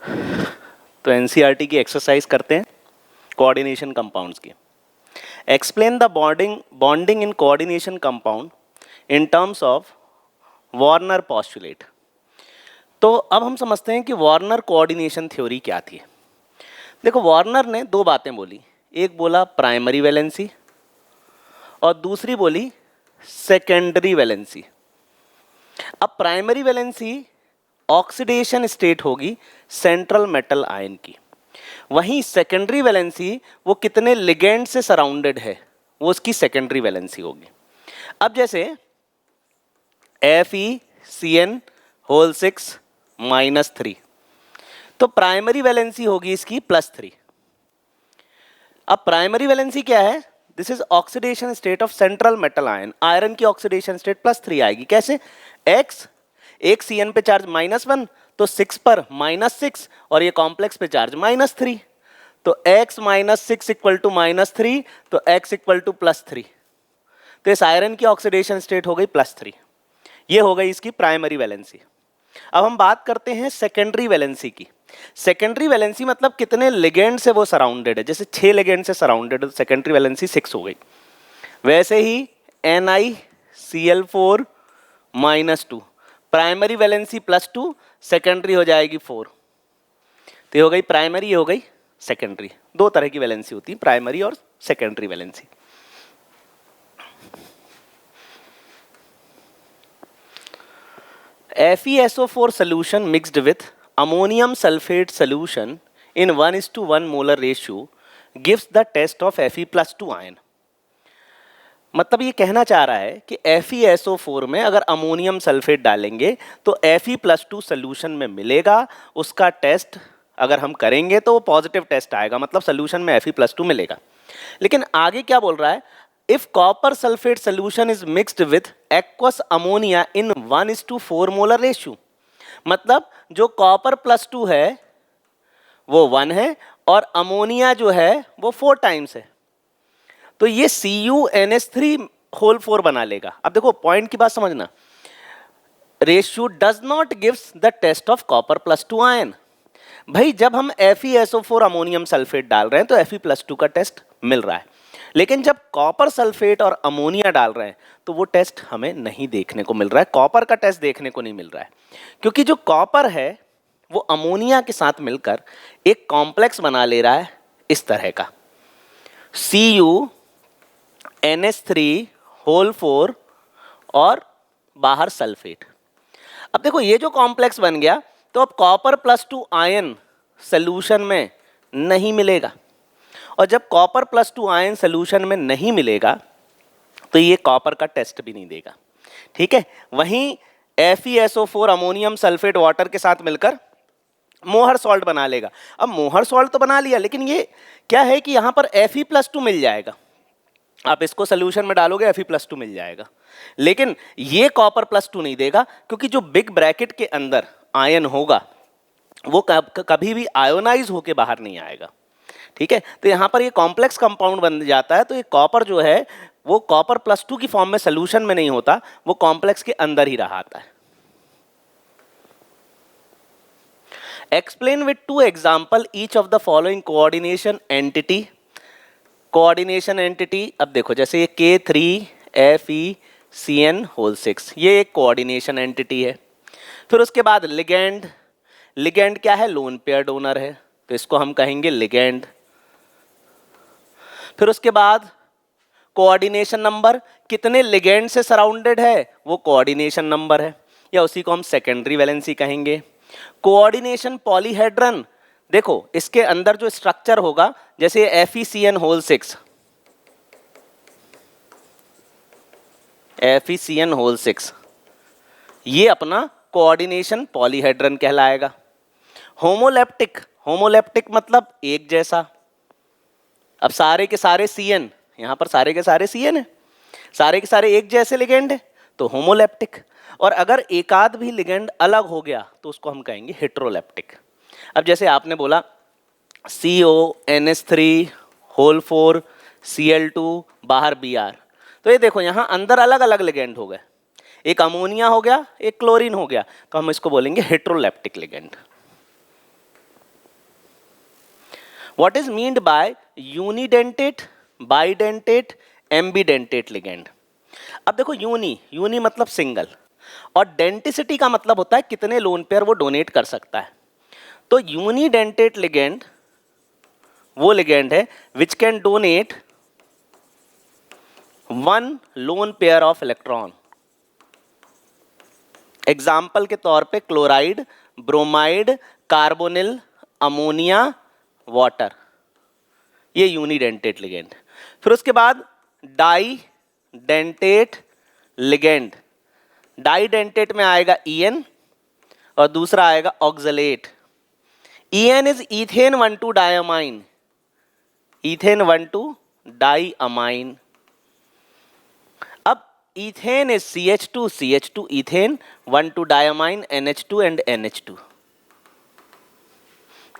तो एनसीईआरटी की एक्सरसाइज करते हैं कोऑर्डिनेशन कंपाउंड्स की। Explain the bonding in coordination compound in terms of Warner postulate. तो अब हम समझते हैं कि वार्नर कोऑर्डिनेशन थ्योरी क्या थी। देखो, वार्नर ने दो बातें बोली, एक बोला प्राइमरी वैलेंसी और दूसरी बोली सेकेंडरी वैलेंसी। अब प्राइमरी वैलेंसी ऑक्सीडेशन स्टेट होगी सेंट्रल मेटल आयन की, वहीं सेकेंडरी वैलेंसी वो कितने लिगेंड से सराउंडेड है वो उसकी सेकेंडरी वैलेंसी होगी। अब जैसे FeCN होल 6 -3, तो प्राइमरी वैलेंसी होगी इसकी +3। अब प्राइमरी वैलेंसी क्या है? This is oxidation state of central metal ion, iron की ऑक्सीडेशन स्टेट +3 आएगी। कैसे? X एक CN पे चार्ज -1 तो 6 पर -6 और ये कॉम्प्लेक्स पे चार्ज -3, तो X - 6 इक्वल टू -3, तो X इक्वल टू +3। तो इस आयरन की ऑक्सीडेशन स्टेट हो गई +3। ये हो गई इसकी प्राइमरी वैलेंसी। अब हम बात करते हैं सेकेंडरी वैलेंसी की। सेकेंडरी वैलेंसी मतलब कितने लिगेंड से वो सराउंडेड है। जैसे 6 लिगेंड से सराउंडेड है, सेकेंडरी वैलेंसी 6 हो गई। वैसे ही NiCl4 -2, प्राइमरी वैलेंसी +2, सेकेंडरी हो जाएगी 4। तो ये हो गई प्राइमरी, ये हो गई सेकेंडरी। दो तरह की वैलेंसी होती है, प्राइमरी और secondary valency. FeSO4 solution mixed with ammonium sulfate solution in 1:1 molar ratio gives the test of Fe+2 ion। मतलब ये कहना चाह रहा है कि FeSO4 में अगर अमोनियम सल्फेट डालेंगे तो Fe+2 सोल्यूशन में मिलेगा। उसका टेस्ट अगर हम करेंगे तो वो पॉजिटिव टेस्ट आएगा, मतलब सोल्यूशन में Fe+2 मिलेगा। लेकिन आगे क्या बोल रहा है? If copper sulphate solution is mixed with aqueous ammonia in 1:4 molar ratio, मतलब जो कॉपर +2 है वो 1 है और अमोनिया जो है वो 4 टाइम्स है, तो ये CuNH3 होल 4 बना लेगा। अब देखो पॉइंट की बात समझना, ratio does not gives the test of copper +2 ion. भाई जब हम FeSO4 अमोनियम सल्फेट डाल रहे हैं तो Fe+2 का टेस्ट मिल रहा है, लेकिन जब कॉपर सल्फेट और अमोनिया डाल रहे हैं तो वो टेस्ट हमें नहीं देखने को मिल रहा है। कॉपर का टेस्ट देखने को नहीं मिल रहा है क्योंकि जो कॉपर है वो अमोनिया के साथ मिलकर एक कॉम्प्लेक्स बना ले रहा है इस तरह का, CuNH3 होल 4 और बाहर सल्फेट। अब देखो ये जो कॉम्प्लेक्स बन गया तो अब कॉपर +2 आयन सोल्यूशन में नहीं मिलेगा, और जब कॉपर +2 आयन सोल्यूशन में नहीं मिलेगा तो ये कॉपर का टेस्ट भी नहीं देगा। ठीक है, वहीं FeSO4 अमोनियम सल्फेट वाटर के साथ मिलकर मोहर सॉल्ट बना लेगा। अब मोहर सॉल्ट तो बना लिया, लेकिन ये क्या है कि यहाँ पर Fe+2 मिल जाएगा। आप इसको सोल्यूशन में डालोगे Fe+2 मिल जाएगा, लेकिन ये कॉपर +2 नहीं देगा क्योंकि जो बिग ब्रैकेट के अंदर आयन होगा वो कभी भी आयोनाइज होके बाहर नहीं आएगा। ठीक है, तो यहाँ पर ये कॉम्प्लेक्स कंपाउंड बन जाता है। तो ये कॉपर जो है वो कॉपर +2 की फॉर्म में सोल्यूशन में नहीं होता, वो कॉम्प्लेक्स के अंदर ही रहा आता है। Explain with 2 example each of the following coordination entity. Coordination entity, अब देखो जैसे ये K3FeCN होल 6, ये एक कोऑर्डिनेशन एंटिटी है। फिर उसके बाद लिगैंड, लिगैंड क्या है? लोन पेयर डोनर है, तो इसको हम कहेंगे लिगैंड। फिर उसके बाद कोऑर्डिनेशन नंबर, कितने लिगैंड से सराउंडेड है वो कोऑर्डिनेशन नंबर है, या उसी को हम सेकेंडरी वैलेंसी कहेंगे। कोऑर्डिनेशन पॉलीहेड्रन, देखो इसके अंदर जो स्ट्रक्चर होगा, जैसे FeCN होल 6, FeCN होल 6 ये अपना कोऑर्डिनेशन पॉलीहेड्रन कहलाएगा। होमोलेप्टिक, होमोलेप्टिक मतलब एक जैसा। अब सारे के सारे CN, यहाँ पर सारे के सारे CN है, सारे के सारे एक जैसे लिगेंड है तो होमोलेप्टिक। और अगर एकाध भी लिगेंड अलग हो गया तो उसको हम कहेंगे हेटेरोलेप्टिक। अब जैसे आपने बोला CONH3 होल 4 Cl2 बाहर Br, तो ये देखो यहाँ अंदर अलग अलग लिगेंड हो गए, एक अमोनिया हो गया, एक क्लोरीन हो गया, तो हम इसको बोलेंगे heteroleptic ligand. What is meant by unidentate, bidentate, ambidentate ligand? अब देखो यूनी मतलब सिंगल, और डेंटिसिटी का मतलब होता है कितने लोन पेयर वो डोनेट कर सकता है। तो यूनिडेंटेट लिगेंड वो लिगेंड है which can donate one lone pair of electron. Example के तौर पे chloride, bromide, carbonyl, ammonia, water, ये यूनिडेंटेट लिगेंड। फिर उसके बाद डाई डेंटेट लिगेंड। डाइडेंटेट में आएगा ईएन और दूसरा आएगा oxalate. EN is ethane 1,2 diamine, ethane 1,2 diamine. अब ethane is CH2, CH2 ethane, 1,2 diamine, NH2 and NH2।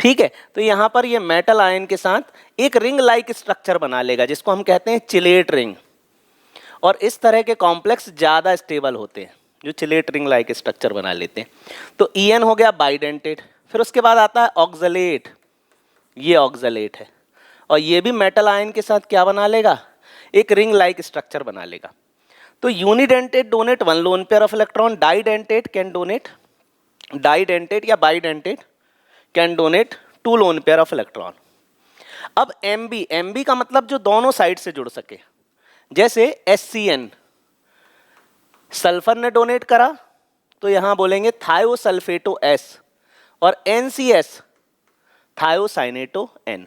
ठीक है, तो यहां पर ये मेटल आयन के साथ एक रिंग लाइक स्ट्रक्चर बना लेगा जिसको हम कहते हैं चिलेट रिंग, और इस तरह के कॉम्प्लेक्स ज्यादा स्टेबल होते हैं जो चिलेट रिंग लाइक स्ट्रक्चर बना लेते हैं। तो ईएन हो गया बाइडेंटेट। फिर उसके बाद आता है ऑक्सलेट, ये ऑक्सलेट है, और ये भी मेटल आयन के साथ क्या बना लेगा, एक रिंग लाइक स्ट्रक्चर बना लेगा। तो unidentate donate one lone pair of electron, didentate can donate, didentate या bidentate can donate 2 lone pair of electron. अब एमबी का मतलब जो दोनों साइड से जुड़ सके, जैसे HCN सल्फर ने डोनेट करा तो यहां बोलेंगे थायोसल्फेटो S, और NCS थायोसाइनेटो N।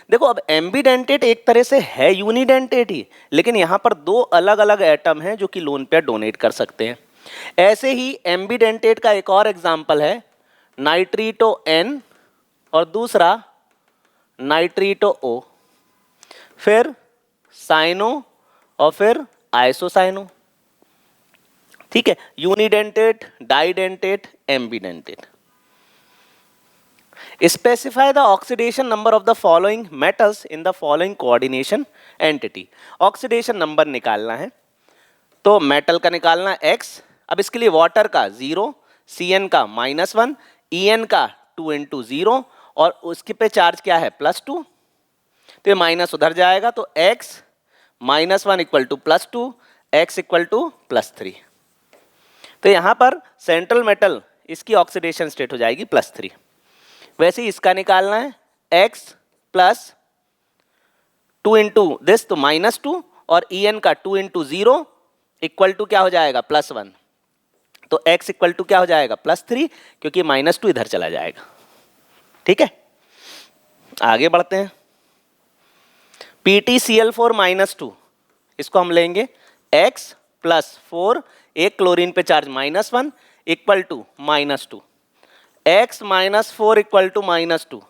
देखो अब एम्बिडेंटेट एक तरह से है यूनिडेंटेट ही, लेकिन यहां पर दो अलग अलग एटम हैं जो कि लोन पेयर डोनेट कर सकते हैं। ऐसे ही एम्बिडेंटेट का एक और एग्जांपल है नाइट्रीटो N और दूसरा नाइट्रीटो O, फिर साइनो और फिर आइसोसाइनो। ठीक है, unidentate, didentate, ambidentate. Specify the oxidation number of the following metals in the following coordination entity. Oxidation number निकालना है, तो मेटल का निकालना है x। अब इसके लिए वाटर का 0, Cn का -1, En का 2 × 0, और उसके पे चार्ज क्या है +2, तो ये माइनस उधर जाएगा, तो x -1 = +2, x = +3। तो यहां पर सेंट्रल मेटल इसकी ऑक्सीडेशन स्टेट हो जाएगी +3। वैसे ही इसका निकालना है x + 2 × दिस तो -2, और En का 2 × 0 = क्या हो जाएगा +1, तो x = क्या हो जाएगा +3, क्योंकि -2 इधर चला जाएगा। ठीक है, आगे बढ़ते हैं। PtCl4 -2, इसको हम लेंगे x + 4, एक क्लोरीन पे चार्ज -1 = -2, x - 4 = -2,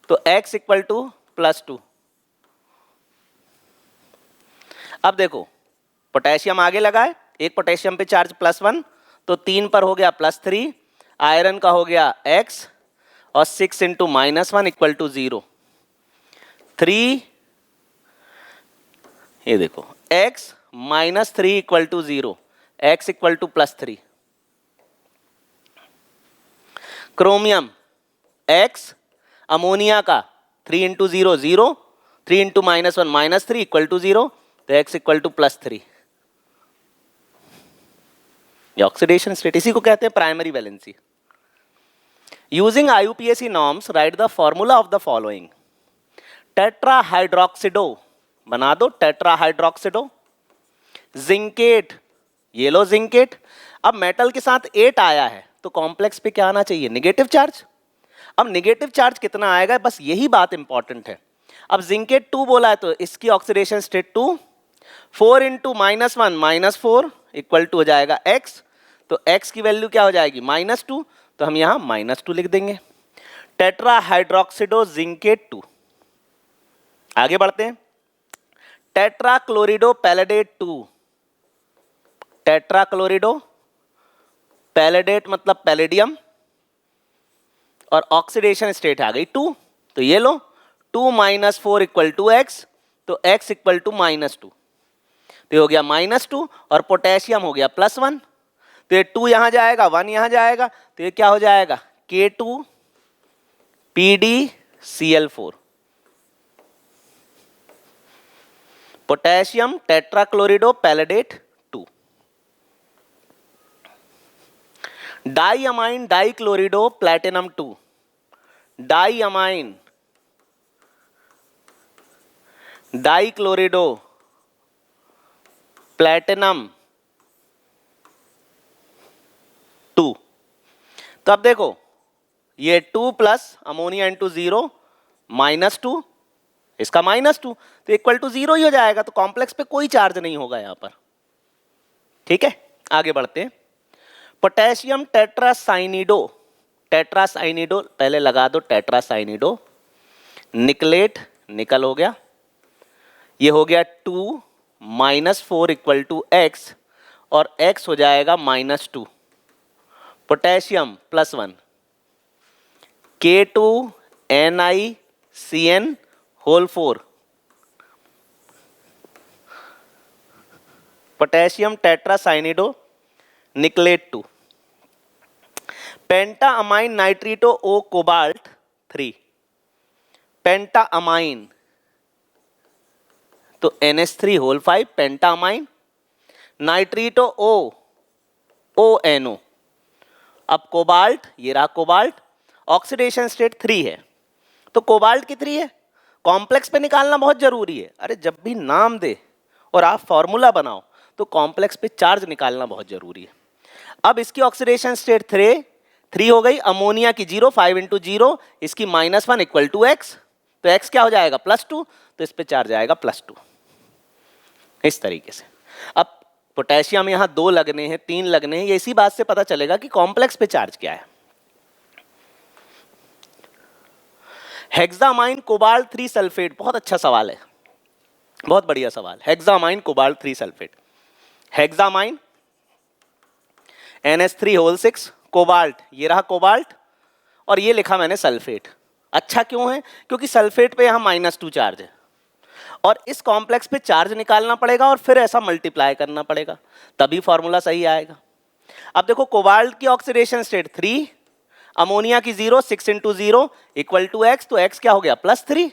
तो x = +2। अब देखो पोटेशियम आगे लगा है, एक पोटेशियम पे चार्ज +1, तो 3 पर हो गया +3, आयरन का हो गया x, और 6 × -1 = 0, 3, ये देखो x - 3 = 0, x = +3। Chromium x, ammonia का 3 × 0 0, 3 × -1 -3 = 0, तो x = +3। ये ऑक्सीडेशन स्टेट, इसी को कहते हैं primary valency. Using IUPAC norms write the formula of the following. Tetrahydroxido बना दो, टेट्राहाइड्रोक्सिडो। जिंकेट, ये लो जिंकेट। अब मेटल के साथ 8 आया है तो कॉम्प्लेक्स पे क्या आना चाहिए, नेगेटिव चार्ज। अब नेगेटिव चार्ज कितना आएगा, बस यही बात इंपॉर्टेंट है। अब जिंकेट 2 बोला है तो इसकी ऑक्सीडेशन स्टेट 2, 4 × -1 -4 = हो जाएगा x, तो x की वैल्यू क्या हो जाएगी -2, तो हम यहां -2 लिख देंगे। टेट्राहाइड्रोक्सिडो जिंकेट 2। आगे बढ़ते हैं। टेट्राक्लोरिडो पैलेडेट 2, टेट्राक्लोरिडो पैलेडेट मतलब पैलेडियम, और ऑक्सीडेशन स्टेट आ गई 2, तो ये लो 2 - 4 = x, तो x = -2, तो ये हो गया -2, और पोटेशियम हो गया +1, तो ये 2 यहां जाएगा, 1 यहां जाएगा, तो ये क्या हो जाएगा K2PdCl4। Potassium tetrachlorido palladate 2, diammine dichlorido platinum 2, diammine dichlorido platinum 2। तो अब देखो ये 2 प्लस अमोनिया इंटू 0 -2, इसका -2 तो इक्वल टू 0 ही हो जाएगा, तो कॉम्प्लेक्स पे कोई चार्ज नहीं होगा यहां पर। ठीक है, आगे बढ़ते हैं। पोटेशियम टेट्रासाइनिडो, टेट्रासाइनिडो पहले लगा दो, टेट्रासाइनिडो निकलेट, निकल हो गया, ये हो गया 2 -4 इक्वल टू x और x हो जाएगा -2, potassium +1 K2NiCN whole 4, potassium tetracyanido nickelate 2, pentaammine nitrito O cobalt 3, pentaammine तो NH3 whole 5 pentaammine, nitrito O NO, अब कोबाल्ट, ये रहा कोबाल्ट, ऑक्सीडेशन स्टेट 3 है, तो कोबाल्ट कितनी है, कॉम्प्लेक्स पे निकालना बहुत जरूरी है। अरे जब भी नाम दे और आप फॉर्मूला बनाओ तो कॉम्प्लेक्स पे चार्ज निकालना बहुत जरूरी है। अब इसकी ऑक्सीडेशन स्टेट 3 हो गई, अमोनिया की 0, 5 इंटू 0, इसकी -1 इक्वल टू x, तो x क्या हो जाएगा +2, तो इस पे चार्ज आएगा +2, इस तरीके से। अब पोटेशियम यहाँ 2 लगने हैं, 3 लगने हैं, ये इसी बात से पता चलेगा कि कॉम्प्लेक्स पे चार्ज क्या है। हेक्सामाइन कोबाल्ट 3 सल्फेट, बहुत अच्छा सवाल है, बहुत बढ़िया सवाल। Hexammine cobalt 3 sulphate, hexammine NH3 whole 6, cobalt, ये रहा कोबाल्ट और ये लिखा मैंने सल्फेट। अच्छा क्यों है, क्योंकि सल्फेट पे यहाँ -2 चार्ज है और इस कॉम्प्लेक्स पे चार्ज निकालना पड़ेगा और फिर ऐसा मल्टीप्लाई करना पड़ेगा, तभी फॉर्मूला सही आएगा। अब देखो कोबाल्ट की ऑक्सीडेशन स्टेट 3, अमोनिया की 0, 6 इंटू 0 इक्वल टू x, तो x क्या हो गया +3,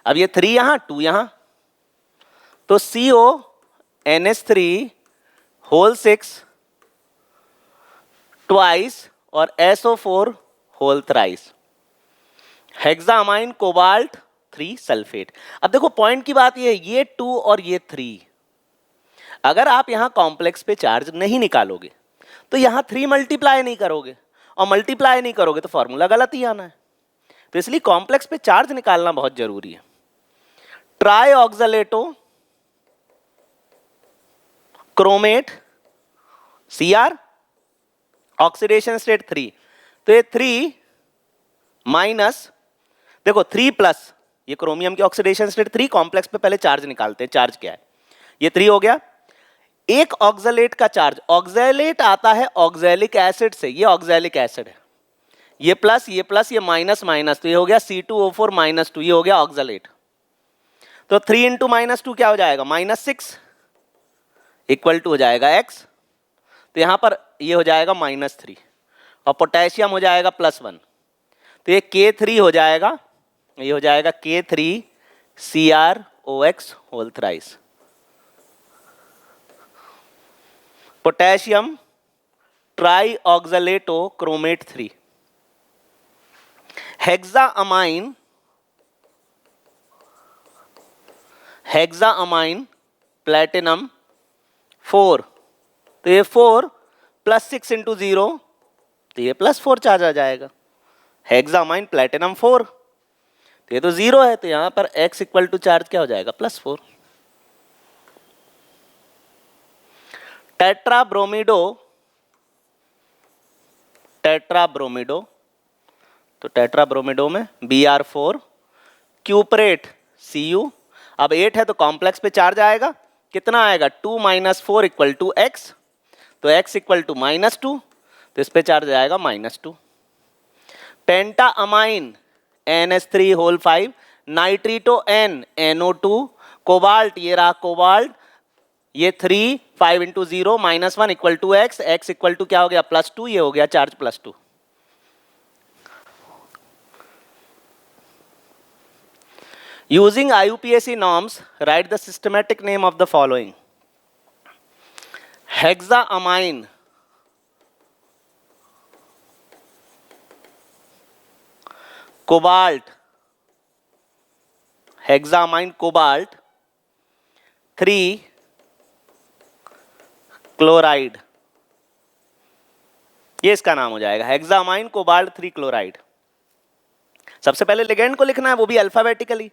अब ये 3 यहाँ 2 यहाँ, तो CONH3 होल 6 ट्वाइस और SO4 whole thrice, hexammine cobalt 3 sulphate. अब देखो पॉइंट की बात ये है, ये 2 और ये 3, अगर आप यहां कॉम्प्लेक्स पे चार्ज नहीं निकालोगे तो यहां 3 मल्टीप्लाई नहीं करोगे, और मल्टीप्लाई नहीं करोगे तो फॉर्मूला गलत ही आना है, तो इसलिए कॉम्प्लेक्स पे चार्ज निकालना बहुत जरूरी है। Try oxalato chromate Cr, oxidation state 3, तो ये 3 माइनस, देखो 3 प्लस, ये क्रोमियम की ऑक्सीडेशन स्टेट 3, कॉम्प्लेक्स पे पहले चार्ज निकालते हैं, चार्ज क्या है, ये 3 हो गया। एक ऑक्सलेट का चार्ज, ऑक्सलेट आता है ऑक्सैलिक एसिड से, ये ऑक्सैलिक एसिड है, ये प्लस ये प्लस ये माइनस माइनस, तो ये हो गया C2O4 -2, ये हो गया ऑक्सलेट, तो 3 इंटू -2 क्या हो जाएगा -6 इक्वल टू हो जाएगा x, तो यहां पर ये हो जाएगा -3 और पोटेशियम हो जाएगा +1, तो ये K3 हो जाएगा, ये हो जाएगा K3CrOX whole thrice, potassium tri oxalato chromate 3, hexaammine platinum 4, तो ये 4 + 6 इंटू 0, तो ये +4 चार्ज आ जाएगा, हेक्सामाइन प्लैटिनम 4, तो ये तो 0 है, तो यहां पर x इक्वल टू चार्ज क्या हो जाएगा +4। टेट्राब्रोमिडो, टेट्राब्रोमिडो, तो टेट्राब्रोमिडो में Br4 क्यूपरेट Cu, अब 8 है तो कॉम्प्लेक्स पे चार्ज आएगा, कितना आएगा 2 - 4 इक्वल टू x, तो x इक्वल टू -2, तो इस पे चार्ज आएगा -2। Pentaammine NH3 whole 5, nitrito N NO2, cobalt, ये रहा कोबाल्ट, ये 3 5 into 0 -1 equal to x, x equal to क्या हो गया +2, ये हो गया charge +2। Using IUPAC norms, write the systematic name of the following. Hexaamine, cobalt, hexaamine cobalt 3 chloride, ये इसका नाम हो जाएगा, हेक्सामाइन कोबाल्ट 3 क्लोराइड। सबसे पहले लिगेंड को लिखना है, वो भी अल्फाबेटिकली।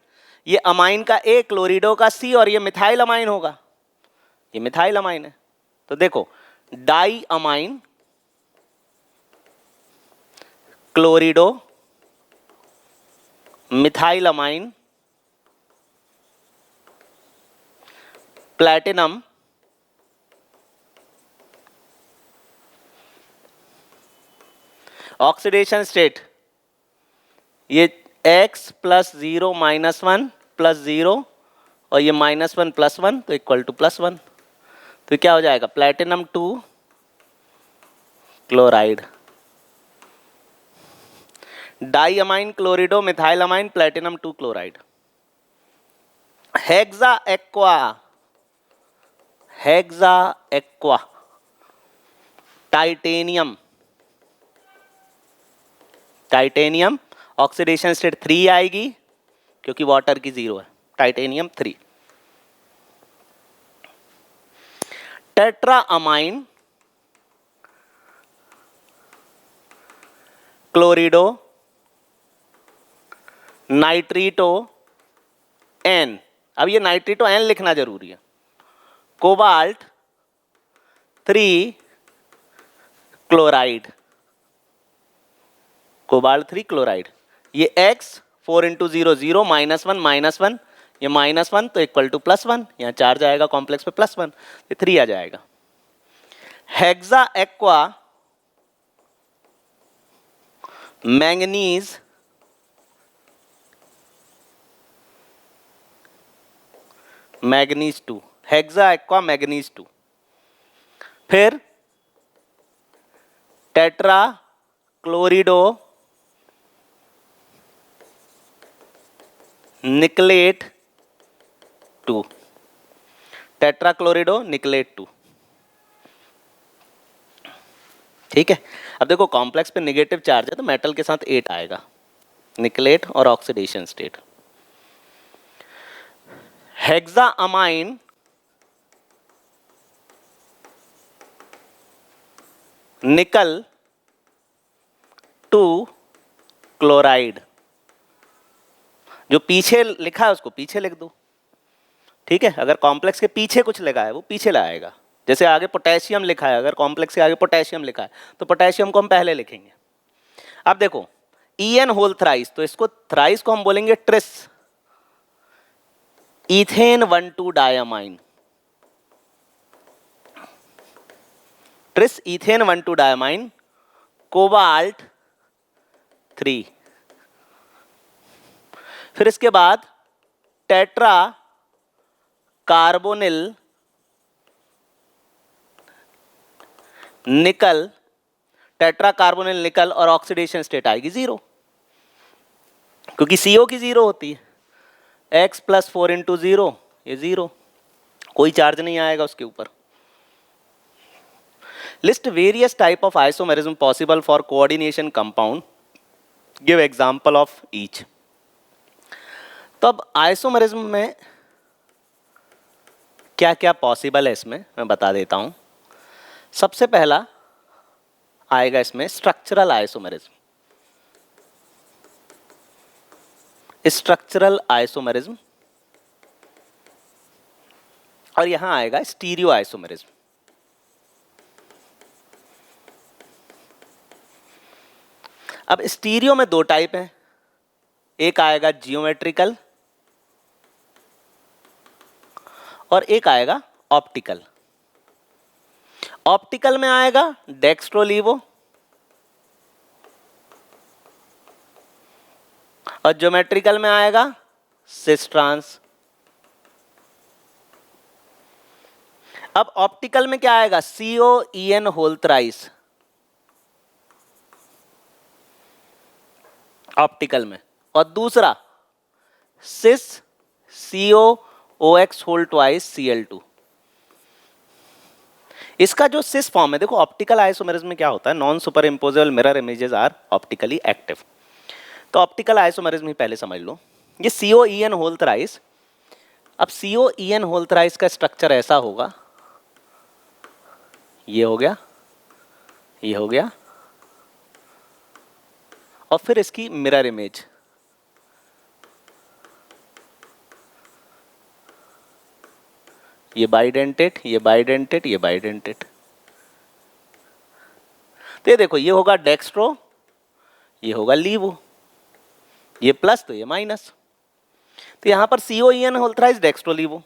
ये अमाइन का ए, क्लोरिडो का सी, और ये मिथाइल अमाइन होगा, ये मिथाइल अमाइन है। तो देखो, di ammine, chlorido, methyl amine, platinum, oxidation state, ये x प्लस 0 माइनस 1 प्लस 0 और ये माइनस 1 प्लस 1 तो इक्वल टू प्लस 1, तो क्या हो जाएगा platinum 2 chloride, di ammine, chlorido, methyl amine, platinum 2 chloride. Hexa aqua, hexa aqua, titanium, titanium oxidation state 3 आएगी क्योंकि वाटर की 0 है, titanium 3। Tetra ammine, chlorido, nitrito N, अब ये नाइट्रीटो एन लिखना जरूरी है, कोबाल्ट 3 क्लोराइड, कोबाल्ट 3 क्लोराइड। ये x 4 इंटू 0 0 -1 ये -1 तो इक्वल टू +1, यहाँ चार्ज आएगा कॉम्प्लेक्स पे +1, ये 3 आ जाएगा। Hexa aqua manganese, manganese 2, hexa aqua manganese 2। फिर टेट्रा क्लोरिडो निकलेट 2, टेट्रा क्लोरिडो निकलेट 2। ठीक है, अब देखो कॉम्प्लेक्स पे नेगेटिव चार्ज है तो मेटल के साथ 8 आएगा, निकलेट और ऑक्सीडेशन स्टेट। हेक्सा अमाइन निकल 2 क्लोराइड, जो पीछे लिखा है उसको पीछे लिख दो, ठीक है। अगर कॉम्प्लेक्स के पीछे कुछ लिखा है वो पीछे लाएगा, जैसे आगे पोटेशियम लिखा है, अगर कॉम्प्लेक्स के आगे पोटेशियम लिखा है तो पोटेशियम को हम पहले लिखेंगे। अब देखो EN होल थ्राइस, तो इसको थ्राइस को हम बोलेंगे tris, ethane 1,2 diamine, tris ethane 1,2 diamine, cobalt 3। फिर इसके बाद tetra carbonyl nickel, tetra carbonyl nickel और ऑक्सीडेशन स्टेट आएगी 0, क्योंकि CO की 0 होती है। x प्लस 4 इंटू 0 ये 0, कोई चार्ज नहीं आएगा उसके ऊपर। List various type of isomerism possible for coordination compound, give example of each. तो अब आइसोमेरिज्म में क्या क्या पॉसिबल है इसमें मैं बता देता हूं। सबसे पहला आएगा इसमें स्ट्रक्चरल आइसोमेरिज्म, स्ट्रक्चरल आइसोमेरिज्म, और यहां आएगा स्टीरियो आइसोमेरिज्म। अब स्टीरियो में 2 टाइप हैं, एक आएगा जियोमेट्रिकल और एक आएगा ऑप्टिकल। ऑप्टिकल में आएगा डेक्स्ट्रोलीवो और ज्योमेट्रिकल में आएगा सिस्ट्रांस। अब ऑप्टिकल में क्या आएगा COEN होल थ्राइस, ऑप्टिकल में, और दूसरा सिस COOX होल ट्वाइस Cl2। इसका जो सिस फॉर्म है, देखो ऑप्टिकल आइसोमेरिज्म में क्या होता है, non super imposable mirror images are optically active. तो ऑप्टिकल आइसोमेरिज्म ही पहले समझ लो। ये COEN होल थ्राइस, अब COEN होल थ्राइस का स्ट्रक्चर ऐसा होगा, ये हो गया, ये हो गया, और फिर इसकी मिरर इमेज, ये बाइडेंटेट, ये बाइडेंटेट, ये बाइडेंटेट। तो ये देखो, ये होगा डेक्स्ट्रो, ये होगा लीवो, ये प्लस तो ये माइनस। तो यहां पर COEN होल थ्राइस डेक्स्ट्रो लीवो।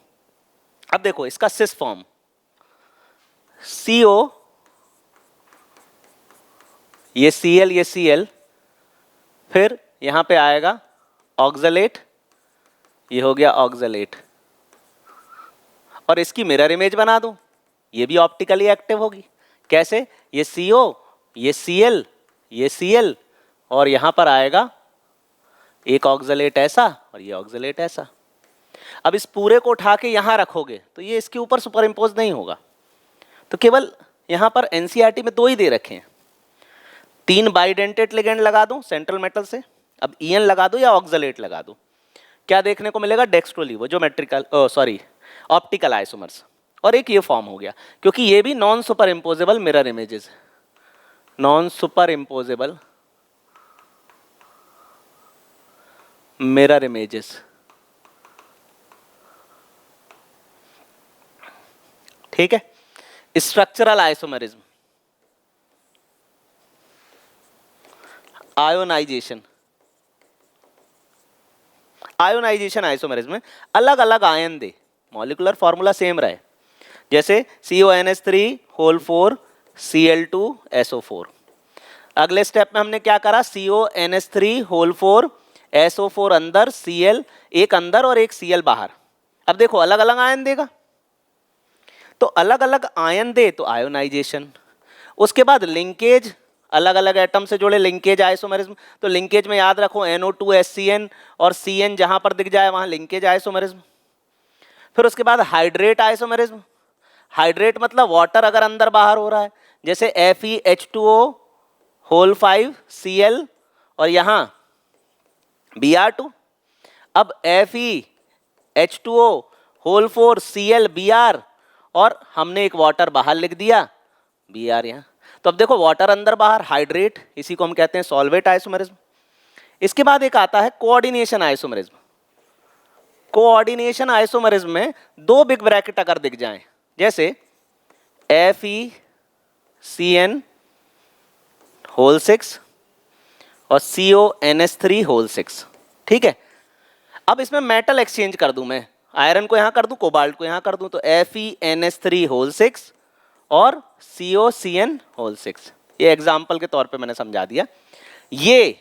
अब देखो इसका सिस फॉर्म CO, ये Cl, ये Cl, फिर यहां पे आएगा ऑक्सलेट, ये हो गया ऑक्सलेट, और इसकी मिरर इमेज बना दूं, ये भी ऑप्टिकली एक्टिव होगी। कैसे, ये CO, ये Cl, ये Cl, और यहां पर आएगा एक ऑक्सलेट ऐसा और ये ऑक्सलेट ऐसा। अब इस पूरे को उठा के यहां रखोगे तो ये इसके ऊपर सुपर इम्पोज नहीं होगा, तो केवल यहां पर NCERT में 2 ही दे रखे हैं। 3 बाइडेंटेट लिगेंड लगा दूं सेंट्रल मेटल से, अब EN लगा दूं या ऑक्सलेट लगा दूं, क्या देखने को मिलेगा, dextrolaevo, geometrical sorry optical isomers, और एक ये फॉर्म हो गया, क्योंकि ये भी non super imposable mirror images, non super imposable mirror images. ठीक है, structural isomerism, ionisation, ionisation isomerism में अलग अलग आयन दे, मॉलिक्यूलर फॉर्मूला सेम रहे, जैसे CONH3 होल 4 Cl2 SO4। अगले स्टेप में हमने क्या करा, CONH3 होल 4 SO4 अंदर, Cl एक अंदर और एक Cl बाहर। अब देखो अलग अलग आयन देगा, तो अलग अलग आयन दे तो आयोनाइजेशन। उसके बाद लिंकेज, अलग अलग एटम से जुड़े लिंकेज आइसोमेरिज्म, तो लिंकेज में याद रखो NO2 HCN और CN जहां पर दिख जाए वहां लिंकेज आइसोमेरिज्म। फिर उसके बाद हाइड्रेट आइसोमेरिज्म, हाइड्रेट मतलब वाटर अगर अंदर बाहर हो रहा है, जैसे FeH2O होल 5 Cl और यहां Br2। अब FeH2O होल 4 Cl Br, और हमने एक वाटर बाहर लिख दिया Br यहां। तो अब देखो वाटर अंदर बाहर, हाइड्रेट, इसी को हम कहते हैं सॉल्वेट आइसोमेरिज्म। इसके बाद एक आता है कोऑर्डिनेशन आइसोमेरिज्म। कोऑर्डिनेशन आइसोमेरिज्म में 2 बिग ब्रैकेट अगर दिख जाएं, जैसे FeCN होल 6 और CONH3 होल 6। ठीक है, अब इसमें मेटल एक्सचेंज कर दूं मैं, आयरन को यहां कर दूं, कोबाल्ट को यहां कर दूं, तो FeNH3 होल 6 और COCN होल 6। ये एग्जाम्पल के तौर पे मैंने समझा दिया। ये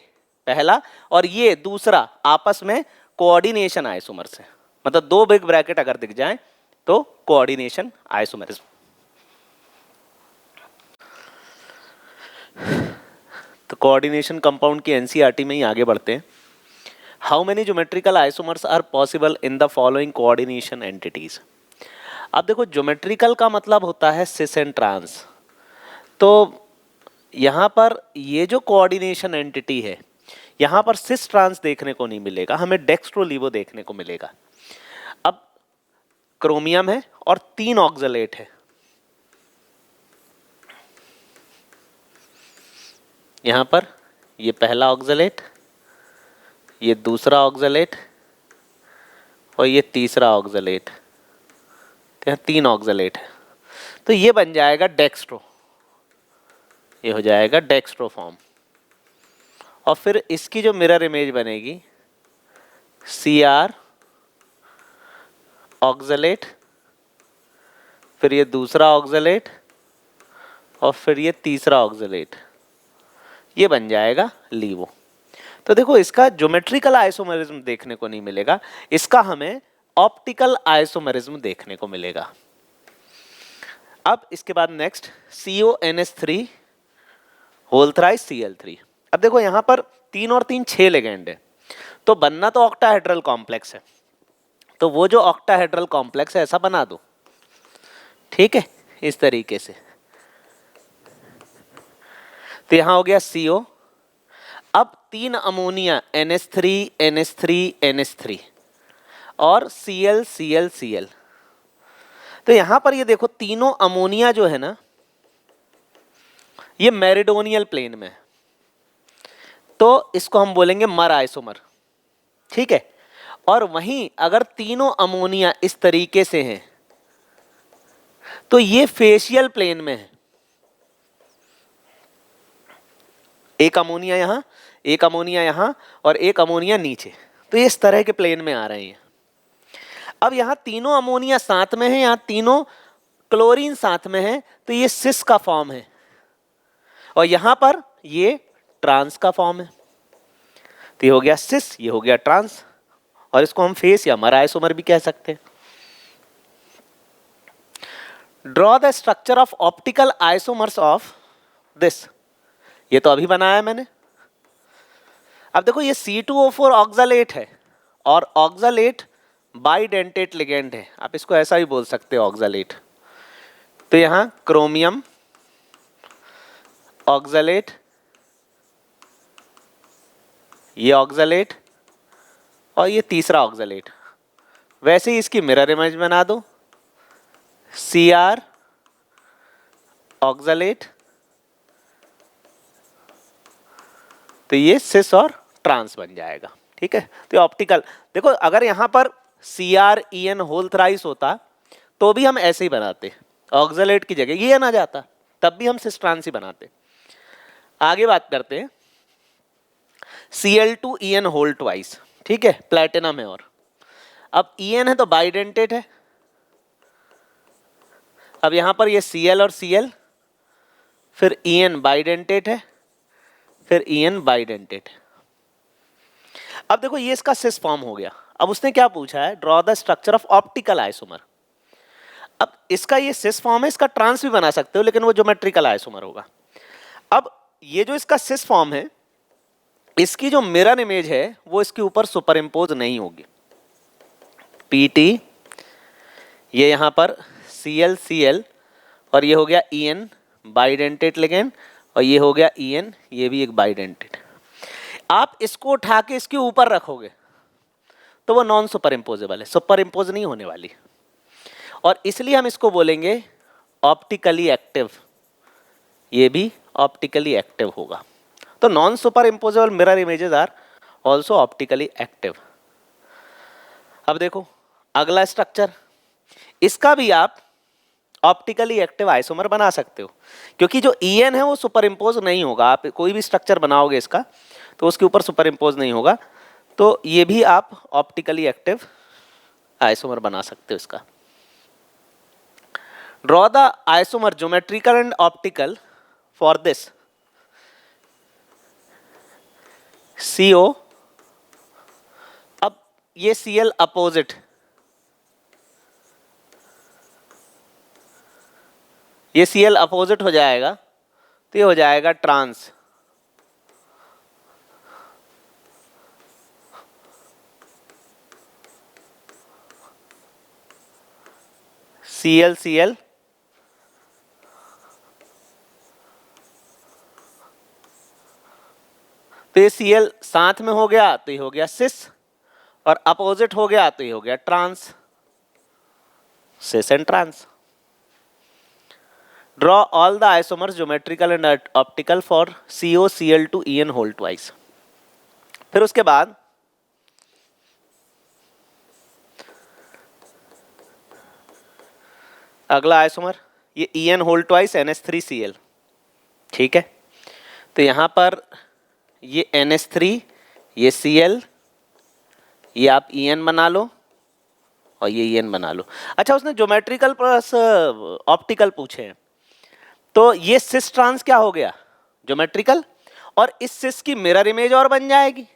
पहला और ये दूसरा आपस में कोऑर्डिनेशन आइसोमर्स है, मतलब 2 बिग ब्रैकेट अगर दिख जाएं तो कोऑर्डिनेशन आइसोमरिज्म। तो कोऑर्डिनेशन कंपाउंड की NCERT में ही आगे बढ़ते हैं। How many geometrical isomers are possible in the following coordination entities. अब देखो ज्योमेट्रिकल का मतलब होता है सिस एंड ट्रांस, तो यहाँ पर ये जो कोऑर्डिनेशन एंटिटी है, यहाँ पर सिस ट्रांस देखने को नहीं मिलेगा, हमें डेक्स्ट्रोलीवो देखने को मिलेगा। अब क्रोमियम है और 3 ऑक्सलेट है, यहाँ पर ये पहला ऑक्सलेट, ये दूसरा ऑक्सलेट और ये तीसरा ऑक्सलेट, 3 ऑक्सलेट है, तो ये बन जाएगा डेक्स्ट्रो, ये हो जाएगा डेक्स्ट्रो फॉर्म। और फिर इसकी जो मिरर इमेज बनेगी Cr ऑक्सलेट, फिर ये दूसरा ऑक्सलेट और फिर ये तीसरा ऑक्सलेट, ये बन जाएगा लीवो। तो देखो इसका ज्योमेट्रिकल आइसोमेरिज्म देखने को नहीं मिलेगा, इसका हमें ऑप्टिकल आइसोमेरिज्म देखने को मिलेगा। अब इसके बाद next CONH3 whole thrice Cl3। अब देखो यहां पर 3 और 3 6 लिगेंड है, तो बनना तो ऑक्टाहेड्रल कॉम्प्लेक्स है, तो वो जो ऑक्टाहेड्रल कॉम्प्लेक्स है ऐसा बना दो, ठीक है, इस तरीके से। तो यहां हो गया CO। अब 3 अमोनिया NH3 NH3 NH3 और Cl Cl Cl। तो यहां पर ये देखो तीनों अमोनिया जो है ना ये मेरिडोनियल प्लेन में है, तो इसको हम बोलेंगे मर आइसोमर, ठीक है। और वहीं अगर तीनों अमोनिया इस तरीके से हैं तो ये फेशियल प्लेन में है, एक अमोनिया यहां, एक अमोनिया यहां और एक अमोनिया नीचे, तो ये इस तरह के प्लेन में आ रहे हैं। अब यहां तीनों अमोनिया साथ में है, यहां तीनों क्लोरीन साथ में है, तो ये सिस का फॉर्म है, और यहां पर ये ट्रांस का फॉर्म है। तो ये हो गया सिस, ये हो गया ट्रांस, और इसको हम फेस या मर आइसोमर भी कह सकते हैं। Draw the structure of optical isomers of this, ये तो अभी बनाया है मैंने। अब देखो ये C2O4 ऑक्सालेट है और ऑक्सालेट बाइडेंटेट लिगेंड है, आप इसको ऐसा भी बोल सकते हो ऑक्सालेट। तो यहां क्रोमियम ऑक्सालेट, ये ऑक्सालेट और ये तीसरा ऑक्सालेट, वैसे ही इसकी मिरर इमेज बना दो, Cr ऑक्सालेट, तो ये सिस और ट्रांस बन जाएगा, ठीक है। तो ऑप्टिकल देखो, अगर यहां पर CrEn होल थ्राइस होता तो भी हम ऐसे ही बनाते, ऑक्सालेट की जगह ये ना जाता तब भी हम सिस ट्रांस ही बनाते। आगे बात करते हैं Cl2En होल ट्वाइस, ठीक है, प्लेटिनम है। और अब En है तो बाइडेंटेट है, अब यहां पर ये Cl और Cl, फिर En बाइडेंटेट है, फिर En बाइडेंटेट है। अब देखो ये इसका सिस फॉर्म हो गया। अब उसने क्या पूछा है, draw the structure of optical isomer. अब इसका ये सिस फॉर्म है, इसका ट्रांस भी बना सकते हो लेकिन वो ज्योमेट्रिकल आइसोमर होगा। अब ये जो इसका सिस फॉर्म है, इसकी जो मिरर इमेज है वो इसके ऊपर सुपर इम्पोज नहीं होगी। PT, ये यहां पर Cl Cl और ये हो गया En बाइडेंटेट लिगेंड, और ये हो गया En, ये भी एक बाइडेंटेट। आप इसको उठा के इसके ऊपर रखोगे तो वो नॉन सुपर इम्पोजेबल है, सुपर इम्पोज नहीं होने वाली, और इसलिए हम इसको बोलेंगे ऑप्टिकली एक्टिव, ये भी ऑप्टिकली एक्टिव होगा। तो non super imposable mirror images are also optically active. अब देखो अगला स्ट्रक्चर, इसका भी आप ऑप्टिकली एक्टिव आइसोमर बना सकते हो, क्योंकि जो En है वो सुपर इम्पोज नहीं होगा। आप कोई भी स्ट्रक्चर बनाओगे इसका तो उसके ऊपर सुपर इम्पोज नहीं होगा, तो ये भी आप ऑप्टिकली एक्टिव आइसोमर बना सकते हो इसका। Draw the isomer geometrical and optical for this CO। अब ये Cl अपोजिट, ये Cl अपोजिट हो जाएगा तो ये हो जाएगा ट्रांस, Cl Cl, तो ये Cl साथ में हो गया तो ये हो गया सिस, और अपोजिट हो गया तो ये हो गया trans, cis and trans. Draw all the isomers geometrical and optical for CO Cl2En whole twice. फिर उसके बाद अगला आइसोमर ये En होल ट्वाइस NH3Cl, ठीक है। तो यहां पर ये NH3, ये Cl, ये आप En बना लो और ये En बना लो। अच्छा, उसने ज्योमेट्रिकल प्लस ऑप्टिकल पूछे हैं, तो ये सिस ट्रांस क्या हो गया, ज्योमेट्रिकल, और इस सिस की मिरर इमेज और बन जाएगी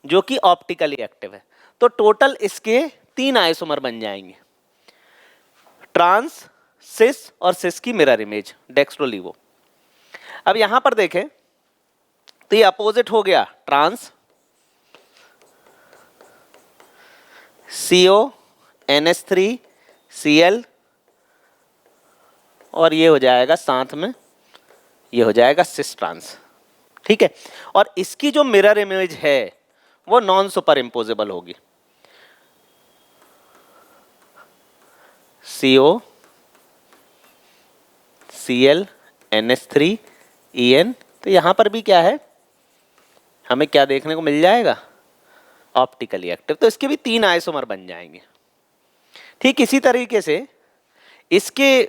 जो कि ऑप्टिकली एक्टिव है। तो टोटल इसके 3 आइसोमर बन जाएंगे, ट्रांस, सिस और सिस की मिरर इमेज, डेक्स्ट्रोलीवो। अब यहां पर देखें तो ये अपोजिट हो गया ट्रांस, CONH3Cl और ये हो जाएगा साथ में, ये हो जाएगा सिस ट्रांस। ठीक है, और इसकी जो मिरर इमेज है वो नॉन सुपर इम्पोजेबल होगी। COClNH3En, तो यहां पर भी क्या है, हमें क्या देखने को मिल जाएगा, ऑप्टिकली एक्टिव। तो इसके भी 3 आइसोमर बन जाएंगे। ठीक इसी तरीके से इसके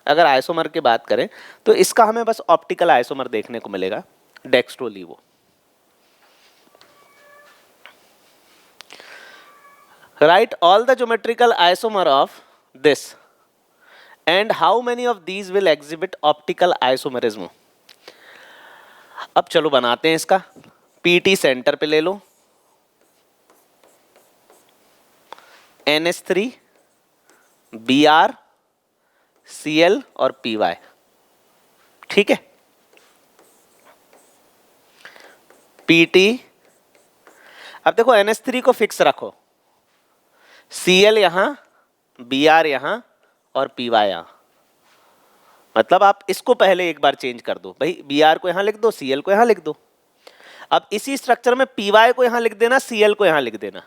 अगर आइसोमर की बात करें तो इसका हमें बस ऑप्टिकल आइसोमर देखने को मिलेगा, डेक्स्ट्रोलीवो। Write all the geometrical isomer of this and how many of these will exhibit optical isomerism। अब चलो बनाते हैं इसका। PT सेंटर पे ले लो, NH3 Br Cl और Py। ठीक है, PT, अब देखो NH3 को फिक्स रखो, Cl यहां, Br यहां और Py यहां। मतलब आप इसको पहले एक बार चेंज कर दो भाई, Br को यहां लिख दो, Cl को यहां लिख दो। अब इसी स्ट्रक्चर में Py को यहां लिख देना, Cl को यहां लिख देना।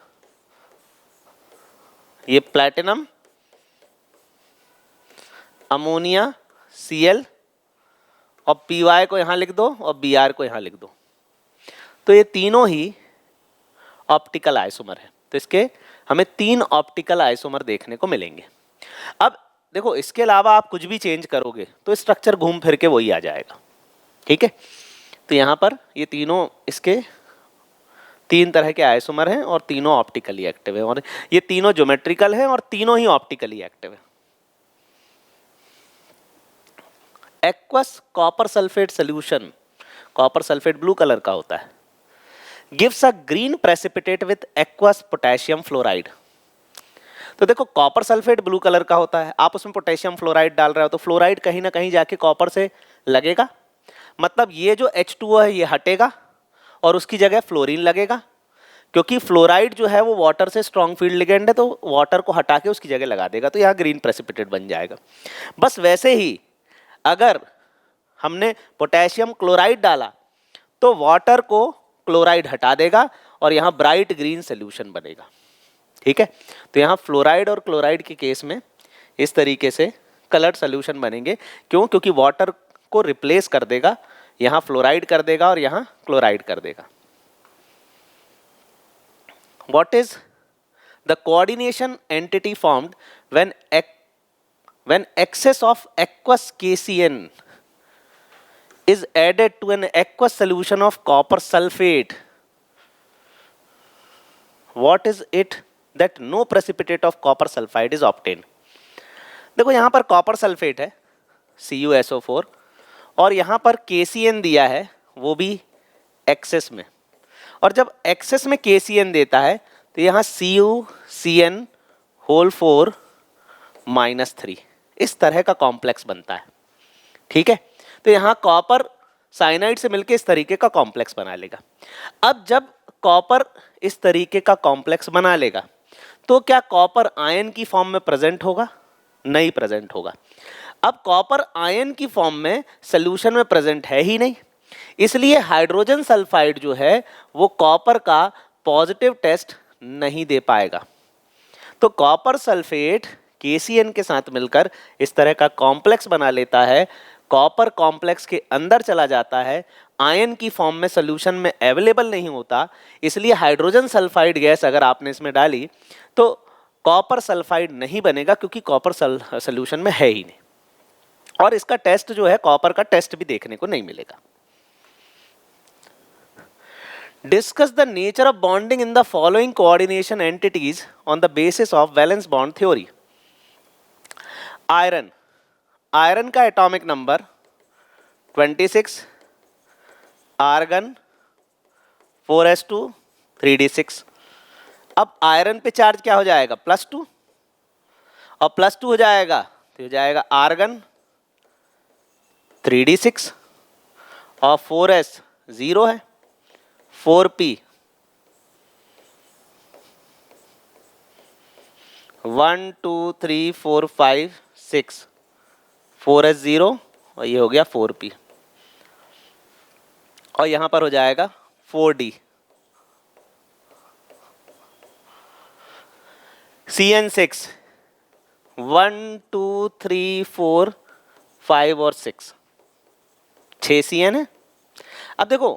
ये प्लैटिनम, अमोनिया, Cl और Py को यहां लिख दो और Br को यहां लिख दो। तो ये तीनों ही ऑप्टिकल आइसोमर है। तो इसके हमें 3 ऑप्टिकल आइसोमर देखने को मिलेंगे। अब देखो इसके अलावा आप कुछ भी चेंज करोगे तो स्ट्रक्चर घूम फिर के वही आ जाएगा। ठीक है, तो यहाँ पर ये तीनों इसके 3 तरह के आइसोमर हैं और तीनों ऑप्टिकली एक्टिव है, और ये तीनों ज्योमेट्रिकल हैं और तीनों ही ऑप्टिकली एक्टिव है। Aqueous copper sulphate solution, copper sulphate blue colour का होता है, gives a green precipitate with aqueous potassium fluoride. तो देखो कॉपर सल्फेट ब्लू कलर का होता है, आप उसमें पोटेशियम फ्लोराइड डाल रहे हो तो फ्लोराइड कहीं ना कहीं जाके कॉपर से लगेगा, मतलब ये जो H2O है ये हटेगा और उसकी जगह फ्लोरीन लगेगा, क्योंकि फ्लोराइड जो है वो वाटर से स्ट्रॉन्ग फील्ड लिगेंड है, तो वाटर को हटा के उसकी जगह लगा देगा, तो यहाँ ग्रीन प्रेसिपिटेट बन जाएगा। बस वैसे ही अगर हमने पोटेशियम क्लोराइड डाला तो वाटर को क्लोराइड हटा देगा और यहाँ ब्राइट ग्रीन सोल्यूशन बनेगा। ठीक है, तो यहाँ फ्लोराइड और क्लोराइड के केस में इस तरीके से कलर्ड सोल्यूशन बनेंगे। क्यों? क्योंकि वाटर को रिप्लेस कर देगा, यहाँ फ्लोराइड कर देगा और यहाँ क्लोराइड कर देगा। What is the coordination entity formed when excess of aqueous KCN is added to an aqueous solution of copper sulfate? What is it that no precipitate of copper sulfide is obtained? देखो यहाँ पर copper sulphate है CuSO4 और यहाँ पर KCN दिया है, वो भी एक्सेस में, और जब एक्सेस में KCN देता है तो यहाँ CuCN होल 4 -3 इस तरह का कॉम्प्लेक्स बनता है। ठीक है, तो यहाँ कॉपर साइनाइड से मिलकर इस तरीके का कॉम्प्लेक्स बना लेगा। अब जब कॉपर इस तरीके का कॉम्प्लेक्स बना लेगा तो क्या कॉपर आयन की फॉर्म में प्रेजेंट होगा? नहीं प्रेजेंट होगा। अब कॉपर आयन की फॉर्म में सॉल्यूशन में प्रेजेंट है ही नहीं, इसलिए हाइड्रोजन सल्फाइड जो है वो कॉपर का पॉजिटिव टेस्ट नहीं दे पाएगा। तो कॉपर सल्फेट KCN के साथ मिलकर इस तरह का कॉम्प्लेक्स बना लेता है, कॉपर कॉम्प्लेक्स के अंदर चला जाता है, आयन की फॉर्म में सॉल्यूशन में अवेलेबल नहीं होता, इसलिए हाइड्रोजन सल्फाइड गैस अगर आपने इसमें डाली तो कॉपर सल्फाइड नहीं बनेगा, क्योंकि कॉपर सॉल्यूशन में है ही नहीं, और इसका टेस्ट जो है कॉपर का टेस्ट भी देखने को नहीं मिलेगा। Discuss the nature of bonding in the following coordination entities on the basis of valence bond theory. Iron, iron का atomic number 26, argon 4s2 3d6। अब आयरन पे चार्ज क्या हो जाएगा? +2, और +2 हो जाएगा तो हो जाएगा आर्गन 3d6 और 4s 0 है, 4p 1 2 3 4 5 6, 4s0 और ये हो गया 4p, और यहां पर हो जाएगा 4d। CN6 1 2 3 4 5 और 6, 6 CN है। अब देखो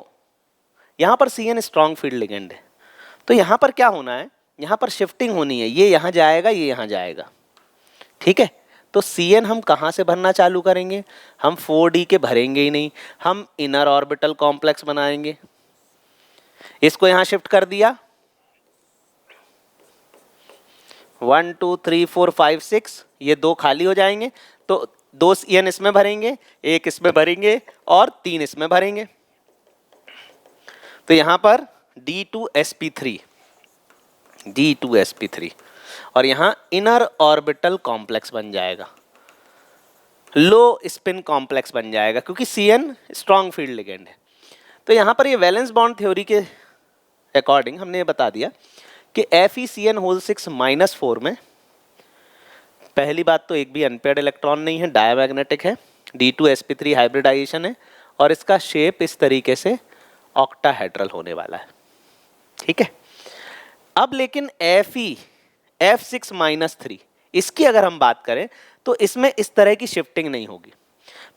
यहां पर CN स्ट्रॉन्ग फील्ड लिगेंड है, तो यहां पर क्या होना है, यहां पर शिफ्टिंग होनी है, ये यहां जाएगा, ये यहां जाएगा, ठीक है। तो CN हम कहां से भरना चालू करेंगे, हम 4d के भरेंगे ही नहीं, हम इनर ऑर्बिटल कॉम्प्लेक्स बनाएंगे। इसको यहां शिफ्ट कर दिया, 1 2 3 4 5 6, ये दो खाली हो जाएंगे, तो 2 CN इसमें भरेंगे, एक इसमें भरेंगे और 3 इसमें भरेंगे। तो यहां पर D2sp3, D2sp3, और यहां इनर ऑर्बिटल कॉम्प्लेक्स बन जाएगा, लो स्पिन कॉम्प्लेक्स बन जाएगा, क्योंकि CN स्ट्रॉन्ग फील्ड लिगेंड है। तो यहां पर ये वैलेंस बॉन्ड थ्योरी के अकॉर्डिंग हमने ये बता दिया कि FeCN6 - 4 में पहली बात तो एक भी अनपेयर्ड इलेक्ट्रॉन नहीं है, डायमैग्नेटिक है, D2sp3 हाइब्रिडाइजेशन है, और इसका शेप इस तरीके से ऑक्टाहेड्रल होने वाला है, ठीक है। अब लेकिन F6 - 3, इसकी अगर हम बात करें तो इसमें इस तरह की शिफ्टिंग नहीं होगी।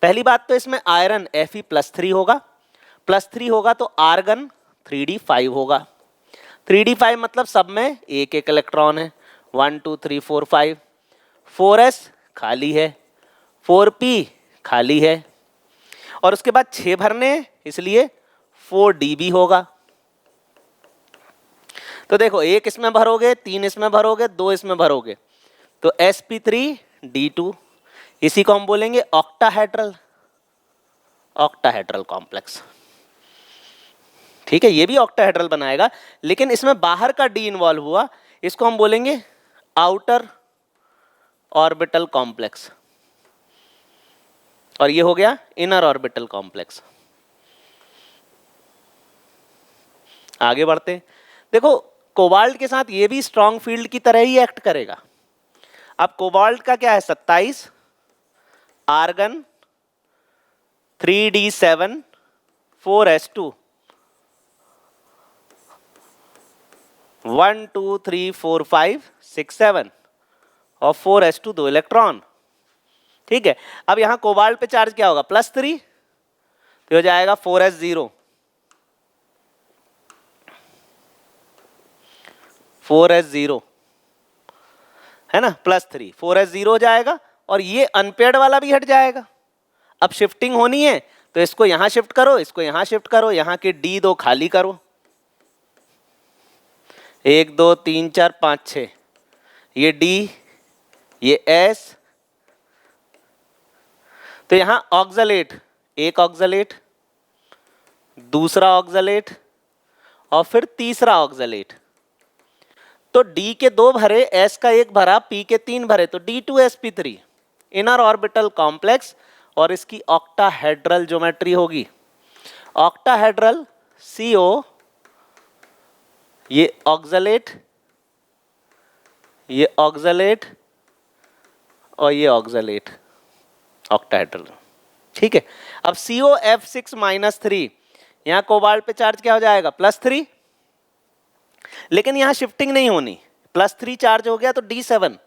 पहली बात तो इसमें आयरन Fe+3 होगा, +3 होगा तो आर्गन 3d5 होगा, 3d5 मतलब सब में एक एक इलेक्ट्रॉन है, 1 2 3 4 5, 4s खाली है, 4p खाली है, और उसके बाद 6 भरने, इसलिए 4d भी होगा। तो देखो एक इसमें भरोगे, 3 इसमें भरोगे, 2 इसमें भरोगे, तो sp3d2, इसी को हम बोलेंगे ऑक्टाहेड्रल, ऑक्टाहेड्रल कॉम्प्लेक्स, ठीक है। ये भी ऑक्टाहेड्रल बनाएगा, लेकिन इसमें बाहर का डी इन्वॉल्व हुआ, इसको हम बोलेंगे आउटर ऑर्बिटल कॉम्प्लेक्स, और ये हो गया इनर ऑर्बिटल कॉम्प्लेक्स। आगे बढ़ते, देखो कोबाल्ट के साथ ये भी स्ट्रॉन्ग फील्ड की तरह ही एक्ट करेगा। अब कोबाल्ट का क्या है, 27, आर्गन 3d7 4s2, 1 2 3 4 5 6 7 और 4s2 2 इलेक्ट्रॉन, ठीक है। अब यहां कोबाल्ट पे चार्ज क्या होगा, +3, तो हो जाएगा 4s0, 4s0 है ना, +3, 4s0 हो जाएगा, और ये अनपेयर्ड वाला भी हट जाएगा। अब शिफ्टिंग होनी है तो इसको यहां शिफ्ट करो, इसको यहां शिफ्ट करो, यहां के D2 खाली करो, 1 2 3 4 5 6, ये D, ये S, तो यहां ऑक्सलेट, एक ऑक्सलेट, दूसरा ऑक्सलेट, और फिर तीसरा ऑक्सलेट। तो D के 2 भरे, S का 1 भरा, P के 3 भरे, तो D2sp3 इनर ऑर्बिटल कॉम्प्लेक्स, और इसकी ऑक्टाहेड्रल ज्योमेट्री होगी, ऑक्टाहेड्रल CO, ये ऑक्सलेट, ये ऑक्सलेट, और ये ऑक्सलेट, ऑक्टाहेड्रल, ठीक है। अब COF6 - 3, यहां कोबाल्ट पे चार्ज क्या हो जाएगा, +3, लेकिन यहां शिफ्टिंग नहीं होनी, +3 चार्ज हो गया तो D7,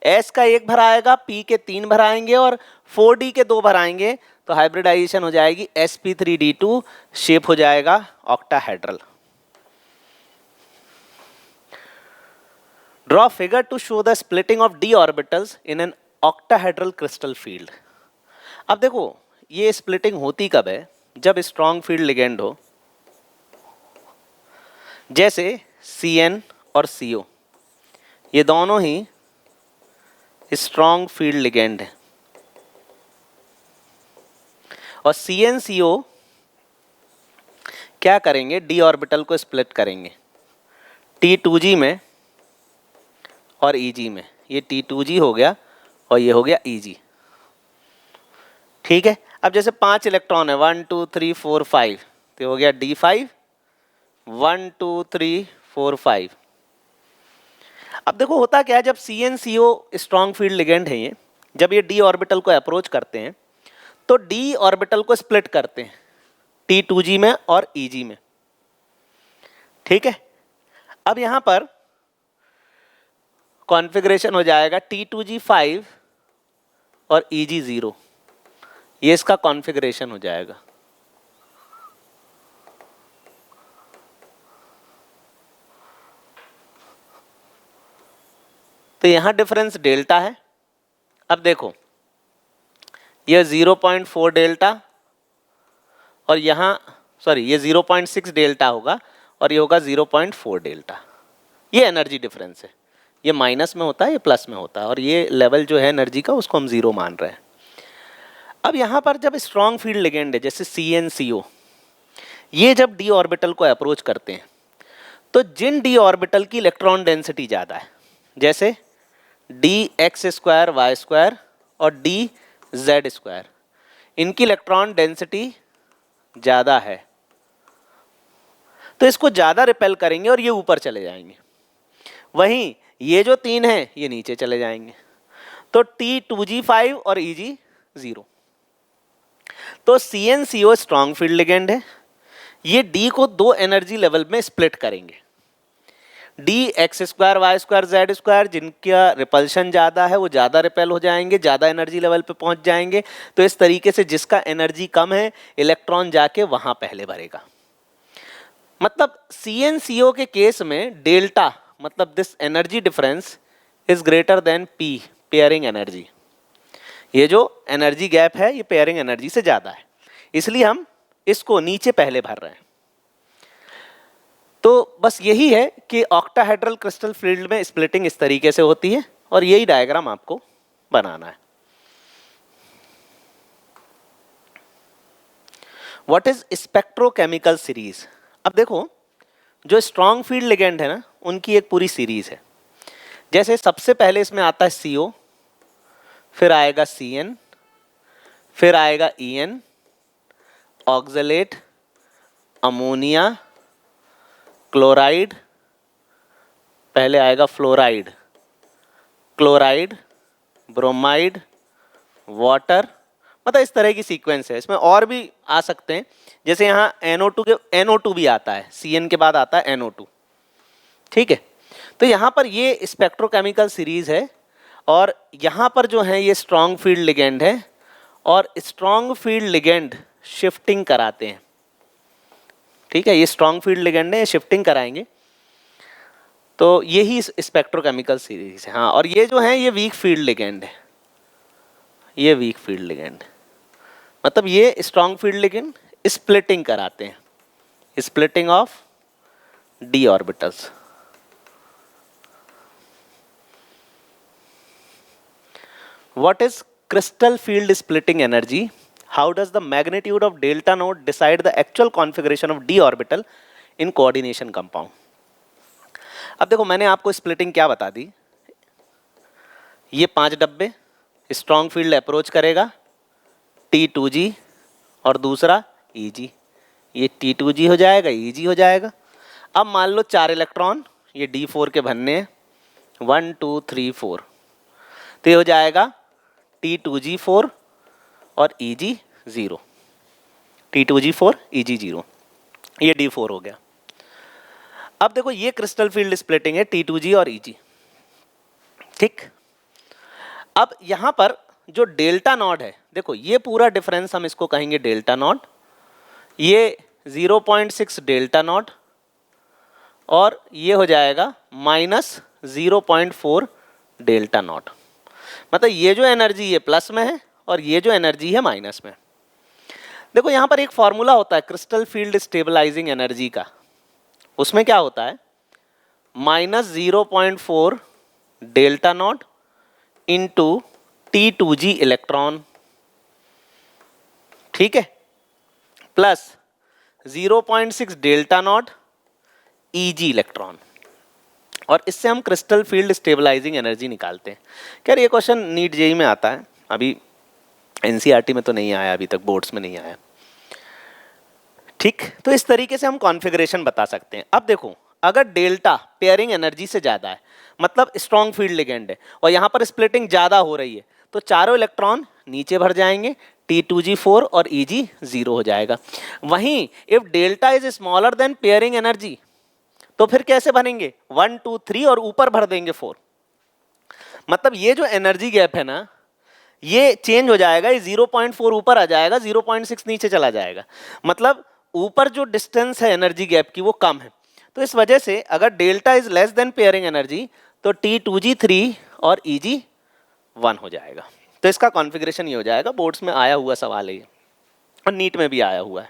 S का 1 भराएगा, P के 3 भराएंगे, और 4d के 2 भराएंगे, तो हाइब्रिडाइजेशन हो जाएगी sp3d2, शेप हो जाएगा octahedral. Draw figure to show the splitting of d orbitals in an octahedral crystal field. अब देखो ये स्प्लिटिंग होती कब है, जब स्ट्रॉन्ग फील्ड लिगेंड हो, जैसे CN और CO, ये दोनों ही स्ट्रॉन्ग फील्ड लिगेंड है, और CN-CO क्या करेंगे, d ऑर्बिटल को स्प्लिट करेंगे T2g में और Eg में, ये T2g हो गया और ये हो गया Eg, ठीक है। अब जैसे 5 इलेक्ट्रॉन है, 1 2 3 4 5, तो हो गया D5, 1 2 3 4 5। अब देखो होता क्या है, जब CnCO स्ट्रॉन्ग फील्ड लिगेंड है ये, जब ये d ऑर्बिटल को अप्रोच करते हैं तो d ऑर्बिटल को स्प्लिट करते हैं T2g में और Eg में, ठीक है। अब यहां पर कॉन्फ़िगरेशन हो जाएगा T2g5 और Eg0, ये इसका कॉन्फ़िगरेशन हो जाएगा। तो यहां डिफरेंस डेल्टा है। अब देखो ये 0.4 डेल्टा और यहाँ सॉरी ये 0.6 डेल्टा होगा और ये होगा 0.4 डेल्टा। ये एनर्जी डिफरेंस है, ये माइनस में होता है, ये प्लस में होता है, और ये लेवल जो है एनर्जी का उसको हम 0 मान रहे हैं। अब यहाँ पर जब स्ट्रॉन्ग फील्ड लिगेंड है जैसे CnCO, ये जब d ऑर्बिटल को अप्रोच करते हैं तो जिन d ऑर्बिटल की इलेक्ट्रॉन डेंसिटी ज़्यादा है, जैसे dx² और dz², इनकी इलेक्ट्रॉन डेंसिटी ज़्यादा है तो इसको ज़्यादा रिपेल करेंगे और ये ऊपर चले जाएंगे। वहीं ये जो 3 हैं ये नीचे चले जाएंगे, तो T2g5 और Eg0। तो CnCO स्ट्रॉन्ग फील्ड लिगेंड है, ये D को 2 एनर्जी लेवल में स्प्लिट करेंगे, dx², y², z², जिनका रिपल्शन ज़्यादा है वो ज़्यादा रिपेल हो जाएंगे, ज़्यादा एनर्जी लेवल पे पहुंच जाएंगे। तो इस तरीके से जिसका एनर्जी कम है इलेक्ट्रॉन जाके वहां पहले भरेगा। मतलब CnCO के केस में डेल्टा मतलब this energy difference is greater than P, pairing energy. ये जो एनर्जी गैप है ये पेयरिंग एनर्जी से ज़्यादा है, इसलिए हम इसको नीचे पहले भर रहे हैं। तो बस यही है कि ऑक्टाहेड्रल क्रिस्टल फील्ड में स्प्लिटिंग इस तरीके से होती है और यही डायग्राम आपको बनाना है। What is spectrochemical series? अब देखो जो स्ट्रॉन्ग फील्ड लिगेंड है ना उनकी एक पूरी सीरीज है। जैसे सबसे पहले इसमें आता है CO, फिर आएगा CN, फिर आएगा EN, ऑक्सलेट, अमोनिया, क्लोराइड, पहले आएगा फ्लोराइड, क्लोराइड, ब्रोमाइड, वाटर। मतलब इस तरह की सीक्वेंस है। इसमें और भी आ सकते हैं, जैसे यहाँ NO2 भी आता है, CN के बाद आता है NO2, ठीक है। तो यहाँ पर ये स्पेक्ट्रोकेमिकल सीरीज है और यहाँ पर जो है ये स्ट्रॉन्ग फील्ड लिगेंड है और स्ट्रॉन्ग फील्ड लिगेंड शिफ्टिंग कराते हैं, ठीक है। ये स्ट्रॉन्ग फील्ड लिगेंड है, ये शिफ्टिंग कराएंगे, तो यही स्पेक्ट्रोकेमिकल सीरीज है। हाँ, और ये जो है ये वीक फील्ड लिगेंड है, ये वीक फील्ड लिगेंड, मतलब ये स्ट्रॉन्ग फील्ड लिगेंड स्प्लिटिंग कराते हैं, splitting of d orbitals. What is crystal field splitting energy? How does the magnitude of delta node decide the actual configuration of d orbital in coordination compound? अब देखो मैंने आपको splitting क्या बता दी, ये 5 डब्बे स्ट्रॉन्ग फील्ड अप्रोच करेगा T2g और दूसरा Eg, ये T2g हो जाएगा, Eg हो जाएगा। अब मान लो 4 इलेक्ट्रॉन ये D4 के बनने हैं, 1 2 3 4, तो ये हो जाएगा T2g4 और Eg0, T2g4 Eg0, ये D4 हो गया। अब देखो ये क्रिस्टल फील्ड स्प्लिटिंग है T2g और Eg, ठीक। अब यहाँ पर जो डेल्टा नॉट है, देखो ये पूरा डिफरेंस हम इसको कहेंगे डेल्टा नॉट, ये 0.6 डेल्टा नॉट और ये हो जाएगा -0.4 डेल्टा नॉट। मतलब ये जो एनर्जी ये प्लस में है और ये जो एनर्जी है माइनस में। देखो यहाँ पर एक फॉर्मूला होता है क्रिस्टल फील्ड स्टेबलाइजिंग एनर्जी का, उसमें क्या होता है -0.4 delta not into T2g electron, ठीक है, plus 0.6 delta not Eg electron, और इससे हम क्रिस्टल फील्ड स्टेबलाइजिंग एनर्जी निकालते हैं। क्या ये क्वेश्चन नीट जेई में आता है, अभी NCERT में तो नहीं आया, अभी तक बोर्ड्स में नहीं आया, ठीक। तो इस तरीके से हम कॉन्फ़िगरेशन बता सकते हैं। अब देखो अगर डेल्टा पेयरिंग एनर्जी से ज़्यादा है, मतलब स्ट्रॉन्ग फील्ड लिगेंड है और यहाँ पर स्प्लिटिंग ज़्यादा हो रही है, तो चारों इलेक्ट्रॉन नीचे भर जाएंगे, T2G4 और Eg 0 हो जाएगा। वहीं if delta is smaller than pairing energy, तो फिर कैसे बनेंगे, 1 2 3 और ऊपर भर देंगे 4। मतलब ये जो एनर्जी गैप है ना, ये चेंज हो जाएगा, ये 0.4 ऊपर आ जाएगा, 0.6 नीचे चला जाएगा। मतलब ऊपर जो डिस्टेंस है एनर्जी गैप की वो कम है। तो इस वजह से अगर delta is less than pairing energy तो T2G3 और Eg1 हो जाएगा। तो इसका कॉन्फ़िगरेशन ये हो जाएगा। बोर्ड्स में आया हुआ सवाल है ये, और नीट में भी आया हुआ है।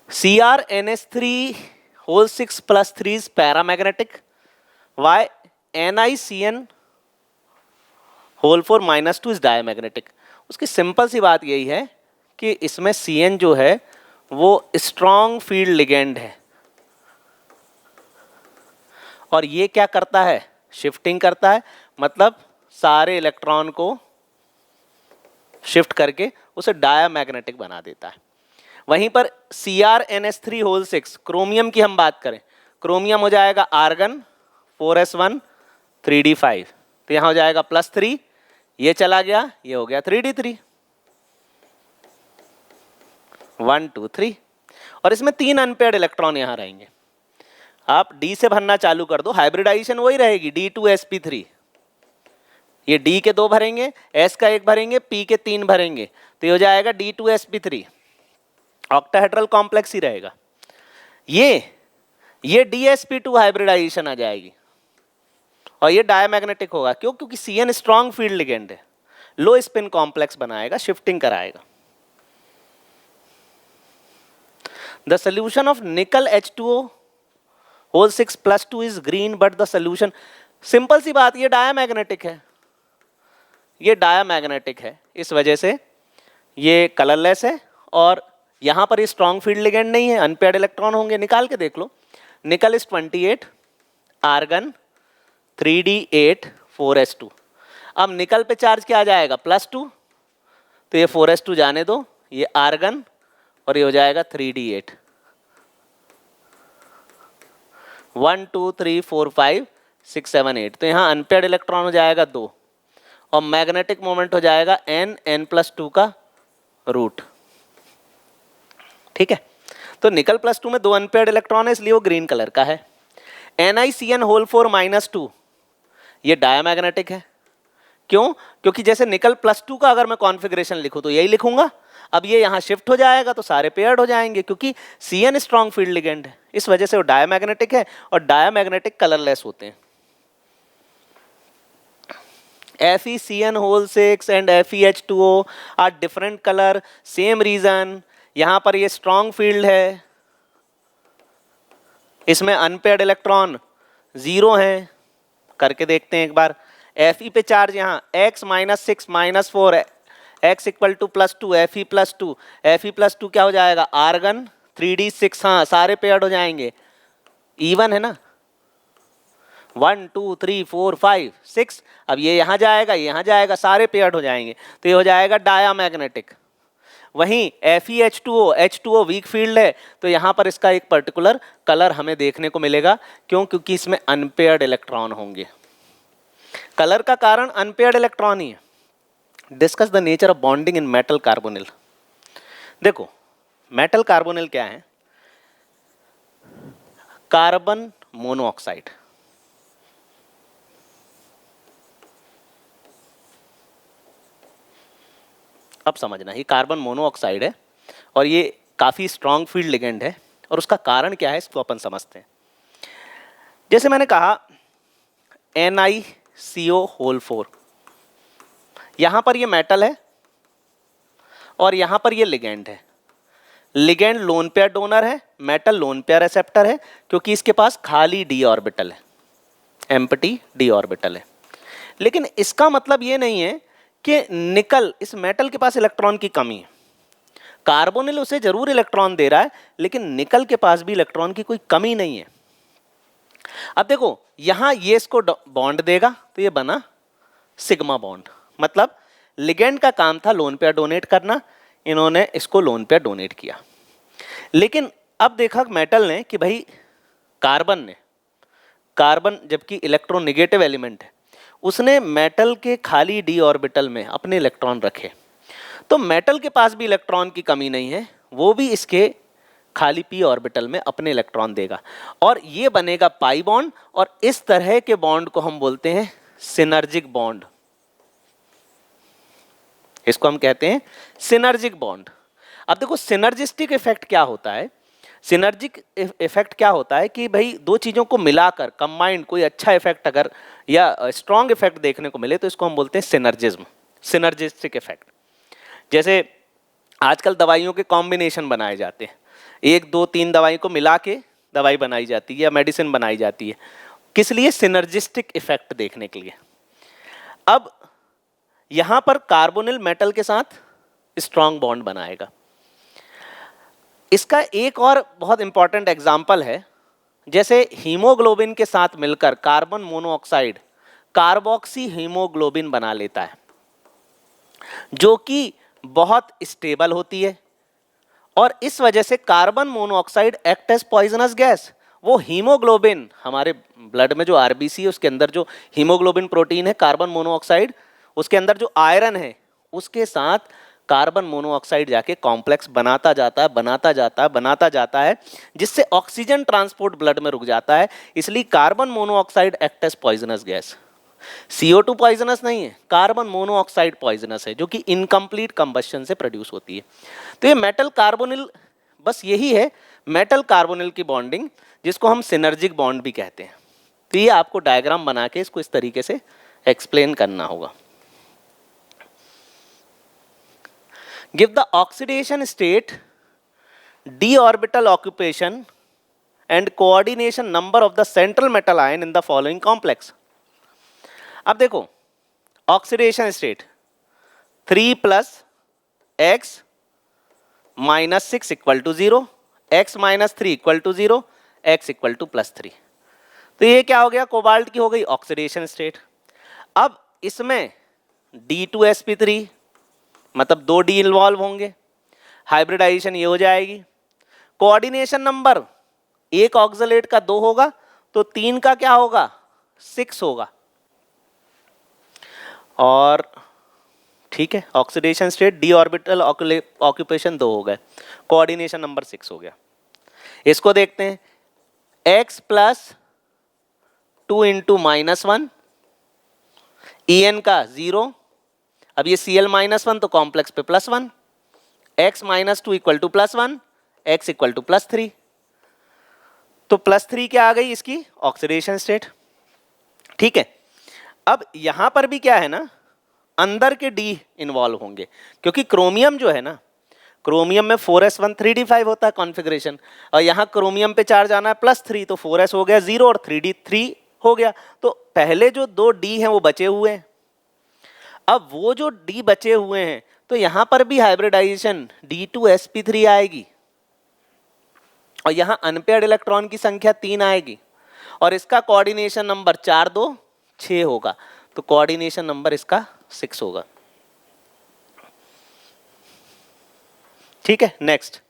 CrNH3(6+3) is paramagnetic. Why NiCN(4)-2 is diamagnetic? उसकी सिंपल सी बात यही है कि इसमें Cn जो है वो स्ट्रॉन्ग फील्ड लिगेंड है, और ये क्या करता है, शिफ्टिंग करता है, मतलब सारे इलेक्ट्रॉन को शिफ्ट करके उसे डायामैग्नेटिक बना देता है। वहीं पर CrNH3(6) क्रोमियम की हम बात करें, क्रोमियम हो जाएगा आर्गन 4s1 3d5, तो यहाँ हो जाएगा +3, ये चला गया, ये हो गया 3d3, 1 2 3, और इसमें 3 अनपेयर्ड इलेक्ट्रॉन यहाँ रहेंगे। आप D से भरना चालू कर दो, हाइब्रिडाइजेशन वही रहेगी, D2sp3, ये D के 2 भरेंगे, S का 1 भरेंगे, P के 3 भरेंगे, तो ये हो जाएगा D2sp3, ऑक्टाहेड्रल कॉम्प्लेक्स ही रहेगा। ये DsP2 हाइब्रिडाइजेशन आ जाएगी और ये डायमैग्नेटिक होगा। क्यों? क्योंकि Cn स्ट्रॉन्ग फील्ड लिगेंड है, लो स्पिन कॉम्प्लेक्स बनाएगा, शिफ्टिंग कराएगा। The solution of nickel H2O(6+2) is green but the solution, simple सी बात, ये डायमैग्नेटिक है, ये डायमैग्नेटिक है, इस वजह से ये कलरलेस है, और यहाँ पर ये स्ट्रॉन्ग फील्ड लिगेंड नहीं है, अनपेयर्ड इलेक्ट्रॉन होंगे। निकाल के देख लो, निकल इज 28, आर्गन 3d8 4s2। अब निकल पे चार्ज क्या आ जाएगा, +2, तो ये 4s2 जाने दो, ये आर्गन और ये हो जाएगा 3d8, 1 2 3 4 5 6 7 8, तो यहाँ अनपेयर्ड इलेक्ट्रॉन हो जाएगा 2, और मैग्नेटिक मोमेंट हो जाएगा n+2 का रूट। ठीक है, तो निकल +2 में 2 अनपेयर्ड इलेक्ट्रॉन है, इसलिए वो ग्रीन कलर का है। NiCN(4)-2 ये डायमैग्नेटिक है। क्यों? क्योंकि जैसे निकल +2 का अगर मैं कॉन्फ़िगरेशन लिखूं तो यही लिखूंगा, अब ये यहाँ शिफ्ट हो जाएगा तो सारे पेयर्ड हो जाएंगे, क्योंकि Cn स्ट्रॉन्ग फील्ड लिगेंड है, इस वजह से वो डायमैग्नेटिक है, और डायमैग्नेटिक कलरलेस होते हैं। FeCN(6) and FeH2O are different colour, same reason. यहाँ पर ये स्ट्रॉन्ग फील्ड है, इसमें अनपेयर्ड इलेक्ट्रॉन 0 हैं, करके देखते हैं एक बार। Fe पे चार्ज यहाँ x -6 -4 x = +2 Fe+2, Fe+2 क्या हो जाएगा, आर्गन 3d6, हाँ सारे पेयर्ड हो जाएंगे, इवन है ना, 1 2 3 4 5 6, अब ये यहाँ जाएगा, ये यहाँ जाएगा, सारे पेयर्ड हो जाएंगे, तो ये हो जाएगा डायामैग्नेटिक। वहीं FeH2O, H2O वीक फील्ड है, तो यहाँ पर इसका एक पर्टिकुलर कलर हमें देखने को मिलेगा। क्यों? क्योंकि इसमें अनपेयर्ड इलेक्ट्रॉन होंगे। कलर का कारण अनपेयर्ड इलेक्ट्रॉन ही है। Discuss the nature of bonding in metal carbonyl. देखो, मेटल कार्बोनिल क्या है, कार्बन मोनोऑक्साइड, अब समझना, ये कार्बन मोनोऑक्साइड है और ये काफ़ी स्ट्रॉन्ग फील्ड लिगेंड है, और उसका कारण क्या है इसको अपन समझते हैं। जैसे मैंने कहा NiCO4, यहाँ पर ये मेटल है और यहाँ पर ये लिगेंड है। लिगेंड लोन पेयर डोनर है, मेटल लोन पेयर रिसेप्टर है, क्योंकि इसके पास खाली d ऑर्बिटल है, एम्प्टी d ऑर्बिटल है। लेकिन इसका मतलब ये नहीं है कि निकल, इस मेटल के पास इलेक्ट्रॉन की कमी है। कार्बोनिल उसे जरूर इलेक्ट्रॉन दे रहा है, लेकिन निकल के पास भी इलेक्ट्रॉन की कोई कमी नहीं है। अब देखो, यहां ये इसको बॉन्ड देगा तो ये बना सिग्मा बॉन्ड, मतलब लिगेंड का काम था लोन पेयर डोनेट करना, इन्होंने इसको लोन पेयर डोनेट किया। लेकिन अब देखा मेटल ने कि भाई कार्बन जबकि इलेक्ट्रोनेगेटिव एलिमेंट है, उसने मेटल के खाली डी ऑर्बिटल में अपने इलेक्ट्रॉन रखे, तो मेटल के पास भी इलेक्ट्रॉन की कमी नहीं है, वो भी इसके खाली पी ऑर्बिटल में अपने इलेक्ट्रॉन देगा और ये बनेगा पाई बॉन्ड, और इस तरह के बॉन्ड को हम बोलते हैं सिनर्जिक बॉन्ड। इसको हम कहते हैं सिनर्जिक बॉन्ड। अब देखो सिनर्जिस्टिक इफेक्ट क्या होता है, सिनर्जिक इफेक्ट क्या होता है कि भाई दो चीजों को मिलाकर कंबाइंड कोई अच्छा इफेक्ट अगर या स्ट्रॉन्ग इफेक्ट देखने को मिले तो इसको हम बोलते हैं सिनर्जिज्म, सिनर्जिस्टिक इफेक्ट। जैसे आजकल दवाइयों के कॉम्बिनेशन बनाए जाते हैं, 1 2 3 दवाई को मिला के दवाई बनाई जाती है या मेडिसिन बनाई जाती है, किस लिए? सिनर्जिस्टिक इफेक्ट देखने के लिए। अब यहां पर कार्बोनिल मेटल के साथ स्ट्रॉन्ग बॉन्ड बनाएगा। इसका एक और बहुत इंपॉर्टेंट एग्जाम्पल है, जैसे हीमोग्लोबिन के साथ मिलकर कार्बन मोनोऑक्साइड कार्बोक्सी हीमोग्लोबिन बना लेता है, जो कि बहुत स्टेबल होती है, और इस वजह से carbon monoxide act as poisonous gas. वो हीमोग्लोबिन, हमारे ब्लड में जो आरबीसी है उसके अंदर जो हीमोग्लोबिन प्रोटीन है कार्बन मोनोऑक्साइड, उसके अंदर जो आयरन है उसके साथ कार्बन मोनोऑक्साइड जाके कॉम्प्लेक्स बनाता जाता है, जिससे ऑक्सीजन ट्रांसपोर्ट ब्लड में रुक जाता है। इसलिए carbon monoxide act as poisonous gas. CO2 poisonous नहीं है, कार्बन मोनोऑक्साइड पॉइजनस है, जो कि इनकम्प्लीट कंबशन से प्रोड्यूस होती है। तो ये मेटल कार्बोनिल, बस यही है मेटल कार्बोनिल की बॉन्डिंग, जिसको हम सिनर्जिक बॉन्ड भी कहते हैं। तो ये आपको डायग्राम बना के इसको इस तरीके से एक्सप्लेन करना होगा। Give the oxidation state, d orbital occupation and coordination number of the central metal ion in the following complex। अब देखो oxidation state 3 + x - 6 = 0, x - 3 = 0, x = +3। तो ये क्या हो गया? कोबाल्ट की हो गई ऑक्सीडेशन स्टेट। अब इसमें D2sp3 मतलब 2 D इन्वॉल्व होंगे, हाइब्रिडाइजेशन ये हो जाएगी। कोऑर्डिनेशन नंबर एक ऑक्सलेट का 2 होगा, तो 3 का क्या होगा? 6 होगा। और ठीक है, oxidation state D orbital occupation 2 हो गए, कोऑर्डिनेशन नंबर 6 हो गया। इसको देखते हैं, x + 2 × -1, En का 0, अब ये Cl -1 तो कॉम्प्लेक्स पे +1, x - 2 = +1, x = +3। तो +3 क्या आ गई इसकी? Oxidation state. ठीक है, अब यहां पर भी क्या है ना, अंदर के डी इन्वॉल्व होंगे, क्योंकि क्रोमियम जो है ना, क्रोमियम में 4s1 3d5 होता है कॉन्फ़िगरेशन, और यहाँ क्रोमियम पे चार्ज आना है +3, तो 4s हो गया 0 और 3d3 हो गया। तो पहले जो 2 डी हैं वो बचे हुए हैं। अब वो जो डी बचे हुए हैं तो यहाँ पर भी हाइब्रिडाइजेशन D2sp3 आएगी, और यहाँ अनपेयर्ड इलेक्ट्रॉन की संख्या 3 आएगी, और इसका कोऑर्डिनेशन नंबर 4 2 6 होगा, तो कोऑर्डिनेशन नंबर इसका 6 होगा। ठीक है, नेक्स्ट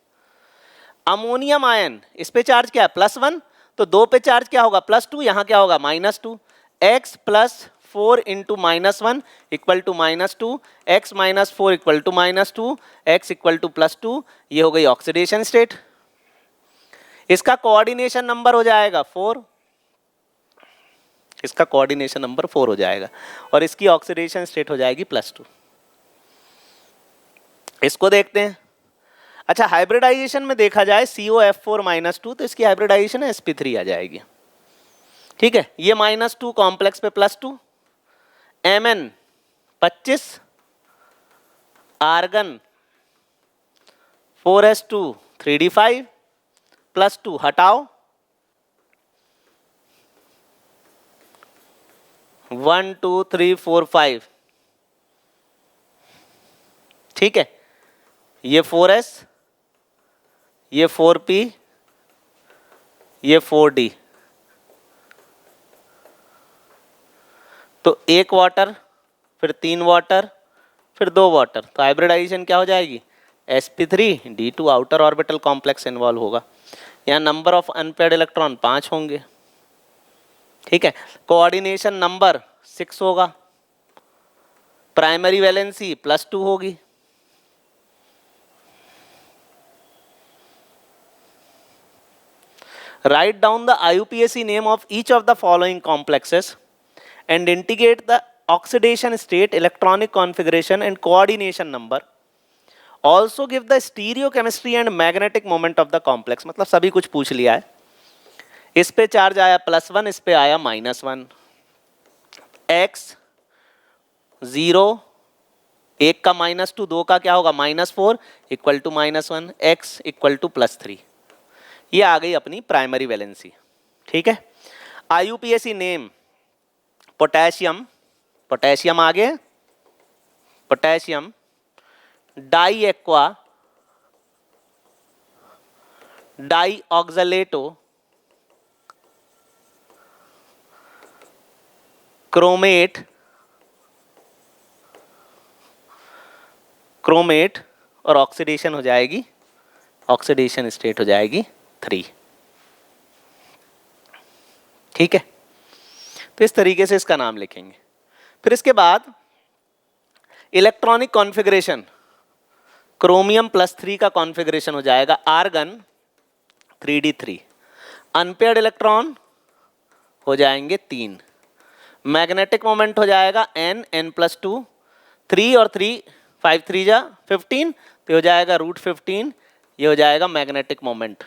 अमोनियम आयन, इस पे चार्ज क्या है? +1, तो 2 पे चार्ज क्या होगा? +2, यहाँ क्या होगा? -2। x + 4 × -1 = -2, x - 4 = -2, x = +2। ये हो गई ऑक्सीडेशन स्टेट। इसका कोऑर्डिनेशन नंबर हो जाएगा 4, इसका कोऑर्डिनेशन नंबर 4 हो जाएगा, और इसकी ऑक्सीडेशन स्टेट हो जाएगी +2। इसको देखते हैं। अच्छा, हाइब्रिडाइजेशन में देखा जाए COF4 - 2, तो इसकी हाइब्रिडाइजेशन sp3 आ जाएगी। ठीक है, ये -2 कॉम्प्लेक्स पे +2, Mn 25, आर्गन 4s2 3d5 +2 हटाओ, 1 2 3 4 5। ठीक है, ये 4s, ये 4p, ये 4d, तो 1 वाटर, फिर 3 वाटर, फिर 2 वाटर, तो हाइब्रिडाइजेशन क्या हो जाएगी? sp3 d2 outer orbital complex involve होगा। यहाँ नंबर ऑफ अनपेयर्ड इलेक्ट्रॉन 5 होंगे, ठीक है। कोऑर्डिनेशन नंबर 6 होगा, प्राइमरी वैलेंसी +2 होगी, write down the IUPAC name of each of the following complexes and indicate the oxidation state, electronic configuration and coordination number. Also give the stereochemistry and magnetic moment of the complex. मतलब सभी कुछ पूछ लिया है। इस पे charge आया +1, इस पे आया -1। x 0, 1 का -2, 2 का क्या होगा -4 equal to -1, x equal to +3। ये आ गई अपनी प्राइमरी वैलेंसी, ठीक है। IUPAC नेम पोटेशियम, पोटेशियम आ गया, potassium di aqua di oxalato chromate, chromate और ऑक्सीडेशन हो जाएगी, ऑक्सीडेशन स्टेट हो जाएगी 3, ठीक है। तो इस तरीके से इसका नाम लिखेंगे। फिर इसके बाद इलेक्ट्रॉनिक कॉन्फ़िगरेशन, क्रोमियम +3 का कॉन्फ़िगरेशन हो जाएगा आर्गन 3d3, अनपेयर्ड इलेक्ट्रॉन हो जाएंगे 3, मैग्नेटिक मोमेंट हो जाएगा n+2, 3 और 3 5 3 जा 15, तो हो जाएगा √15, ये हो जाएगा मैग्नेटिक मोमेंट।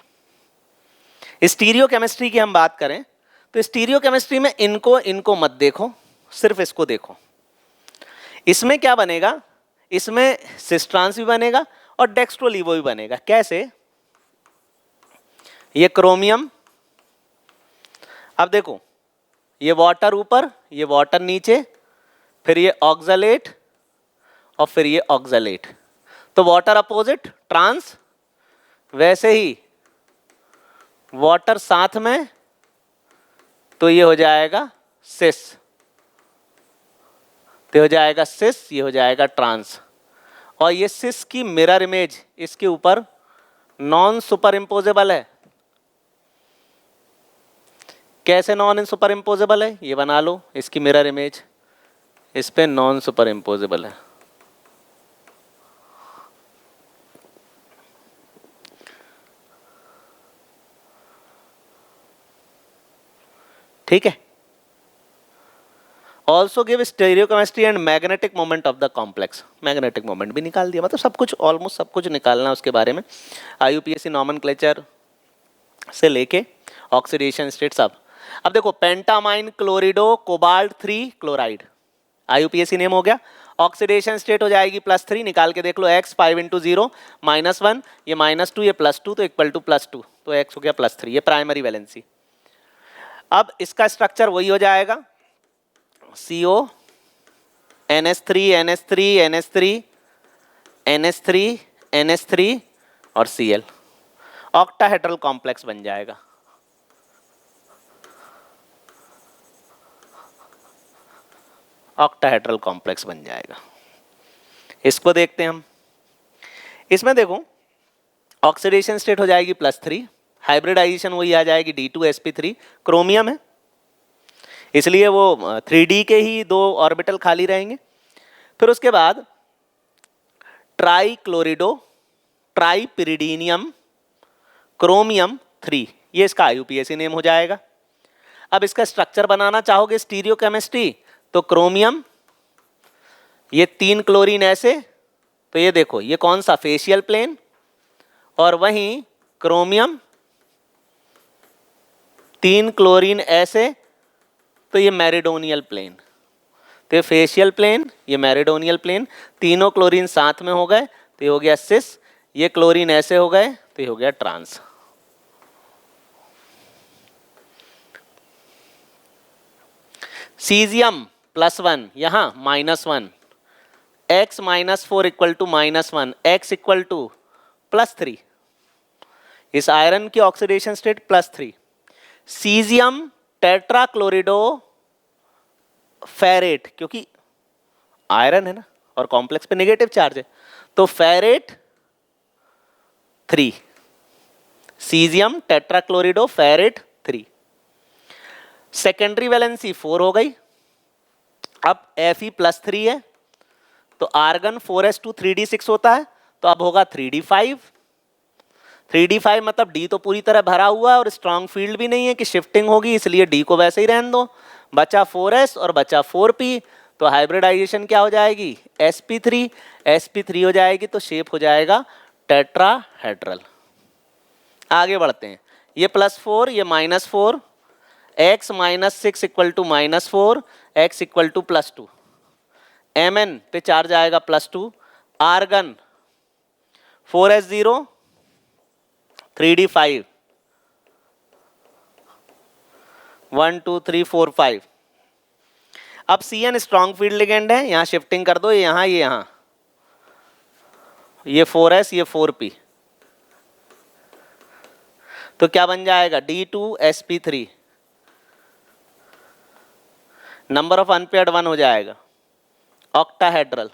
स्टीरियो केमिस्ट्री की हम बात करें तो स्टीरियो केमिस्ट्री में इनको मत देखो, सिर्फ इसको देखो। इसमें क्या बनेगा, इसमें सिस ट्रांस भी बनेगा और डेक्स्ट्रोलीवो भी बनेगा। कैसे, ये क्रोमियम, अब देखो ये वाटर ऊपर, ये वाटर नीचे, फिर ये ऑक्सलेट और फिर ये ऑक्सलेट, तो वाटर अपोजिट ट्रांस, वैसे ही वाटर साथ में, तो ये हो जाएगा सिस, तो हो जाएगा सिस, ये हो जाएगा ट्रांस। और ये सिस की मिरर इमेज इसके ऊपर नॉन सुपर इम्पोजेबल है। कैसे नॉन सुपर इम्पोजेबल है, ये बना लो, इसकी मिरर इमेज इस पे नॉन सुपर इम्पोजेबल है, ठीक है। Also give stereochemistry and magnetic moment of the complex, magnetic moment भी निकाल दिया, मतलब सब कुछ, ऑलमोस्ट सब कुछ निकालना उसके बारे में। IUPAC नॉमेनक्लेचर से लेके ऑक्सीडेशन स्टेट सब। अब देखो पेंटामाइन क्लोरिडो कोबाल्ट 3 क्लोराइड, IUPAC नेम हो गया। ऑक्सीडेशन स्टेट हो जाएगी +3, निकाल के देख लो, x 5 × 0 -1, ये -2, ये +2, तो इक्वल टू +2, तो x हो गया +3, ये प्राइमरी वैलेंसी। अब इसका स्ट्रक्चर वही हो जाएगा, CO NH3 NH3 NH3 NH3 NH3 और Cl, ऑक्टाहेड्रल कॉम्प्लेक्स बन जाएगा। ऑक्टाहेड्रल कॉम्प्लेक्स बन जाएगा। इसको देखते हैं हम। इसमें देखो ऑक्सीडेशन स्टेट हो जाएगी +3, हाइब्रिडाइजेशन वही आ जाएगी D2sp3, क्रोमियम है इसलिए वो 3D के ही 2 ऑर्बिटल खाली रहेंगे। फिर उसके बाद ट्राई क्लोरिडो ट्राई पिरिडीनियम क्रोमियम 3, ये इसका IUPAC नेम हो जाएगा। अब इसका स्ट्रक्चर बनाना चाहोगे स्टीरियो केमिस्ट्री, तो क्रोमियम, ये 3 क्लोरीन ऐसे, तो ये देखो ये कौन सा फेशियल प्लेन, और वहीं क्रोमियम 3 क्लोरीन ऐसे, तो ये मेरिडोनियल प्लेन, तो ये फेशियल प्लेन, ये मेरिडोनियल प्लेन, तीनों क्लोरीन साथ में हो गए, तो ये हो गया सिस, ये क्लोरीन ऐसे हो गए, तो ये हो गया ट्रांस। सीजियम +1, यहाँ -1, x -4 equal to -1, x equal to +3, इस आयरन की oxidation state +3। Caesium tetrachlorido ferrate, क्योंकि आयरन है ना और कॉम्प्लेक्स पे नेगेटिव चार्ज है, तो ferrate 3, caesium tetrachlorido ferrate 3। Secondary valency 4 हो गई। अब Fe+3 है तो आर्गन 4s2 3d6 होता है, तो अब होगा 3d5। 3d5 मतलब d तो पूरी तरह भरा हुआ है और स्ट्रॉन्ग फील्ड भी नहीं है कि शिफ्टिंग होगी, इसलिए d को वैसे ही रहने दो। बचा 4s और बचा 4p, तो हाइब्रिडाइजेशन क्या हो जाएगी, sp3। sp3 हो जाएगी तो शेप हो जाएगा टेट्राहेड्रल। आगे बढ़ते हैं, ये +4 ये -4, x -6 equal to -4, x equal to +2। Mn पे चार्ज आएगा +2। Argon 4s0 3d5 1 2 3 4 5। अब Cn स्ट्रॉन्ग फील्ड लिगेंड है, यहां शिफ्टिंग कर दो, ये यहां, ये 4s ये 4p, तो क्या बन जाएगा D2sp3। नंबर ऑफ अनपेयर्ड 1 हो जाएगा, octahedral.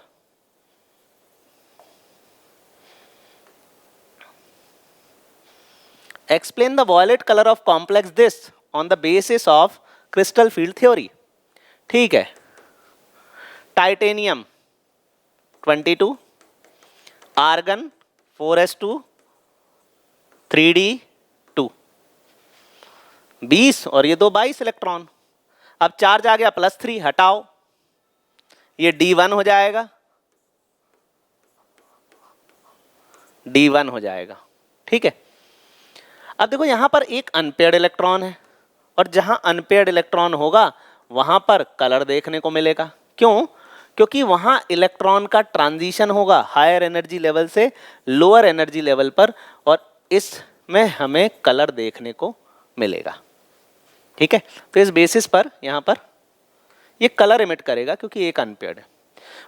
Explain the violet color of complex this on the basis of crystal field theory। ठीक है, टाइटेनियम 22, आर्गन 4s2 3d2 20 और ये 2 22 इलेक्ट्रॉन। अब चार्ज आ गया +3, हटाओ, ये D1 हो जाएगा, D1 हो जाएगा। ठीक है, अब देखो यहां पर एक अनपेयर्ड इलेक्ट्रॉन है और जहां अनपेयर्ड इलेक्ट्रॉन होगा वहां पर कलर देखने को मिलेगा। क्यों? क्योंकि वहां इलेक्ट्रॉन का ट्रांजिशन होगा हायर एनर्जी लेवल से लोअर एनर्जी लेवल पर, और इसमें हमें कलर देखने को मिलेगा। ठीक है, तो इस बेसिस पर यहां पर ये कलर इमिट करेगा क्योंकि एक अनपेयर्ड है।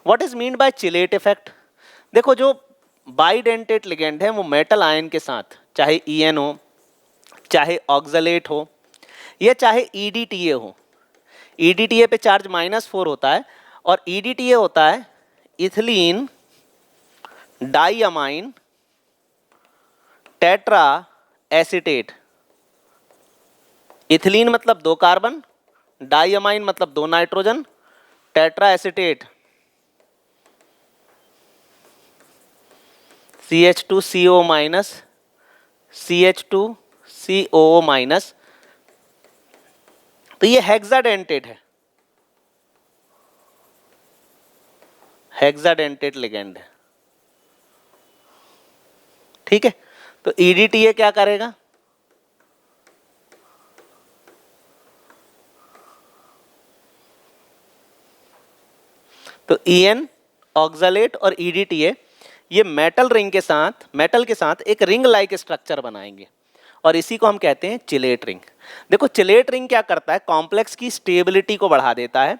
What is mean by chelate effect? देखो जो बाइडेंटेट लिगेंड है वो मेटल आयन के साथ, चाहे En हो, चाहे ऑक्सलेट हो, या चाहे EDTA हो। EDTA पे चार्ज -4 होता है और EDTA होता है ethylene diamine tetra acetate. Ethylene मतलब 2 कार्बन, डाइअमाइन मतलब 2 nitrogen, tetra acetate CH2CO- CH2COO-। तो ये हेक्साडेंटेट है, हेक्साडेंटेट लिगेंड है। ठीक है, तो EDTA क्या करेगा, तो En ऑक्सलेट और EDTA ये मेटल के साथ एक रिंग लाइक स्ट्रक्चर बनाएंगे और इसी को हम कहते हैं चिलेट रिंग। देखो चिलेट रिंग क्या करता है, कॉम्प्लेक्स की स्टेबिलिटी को बढ़ा देता है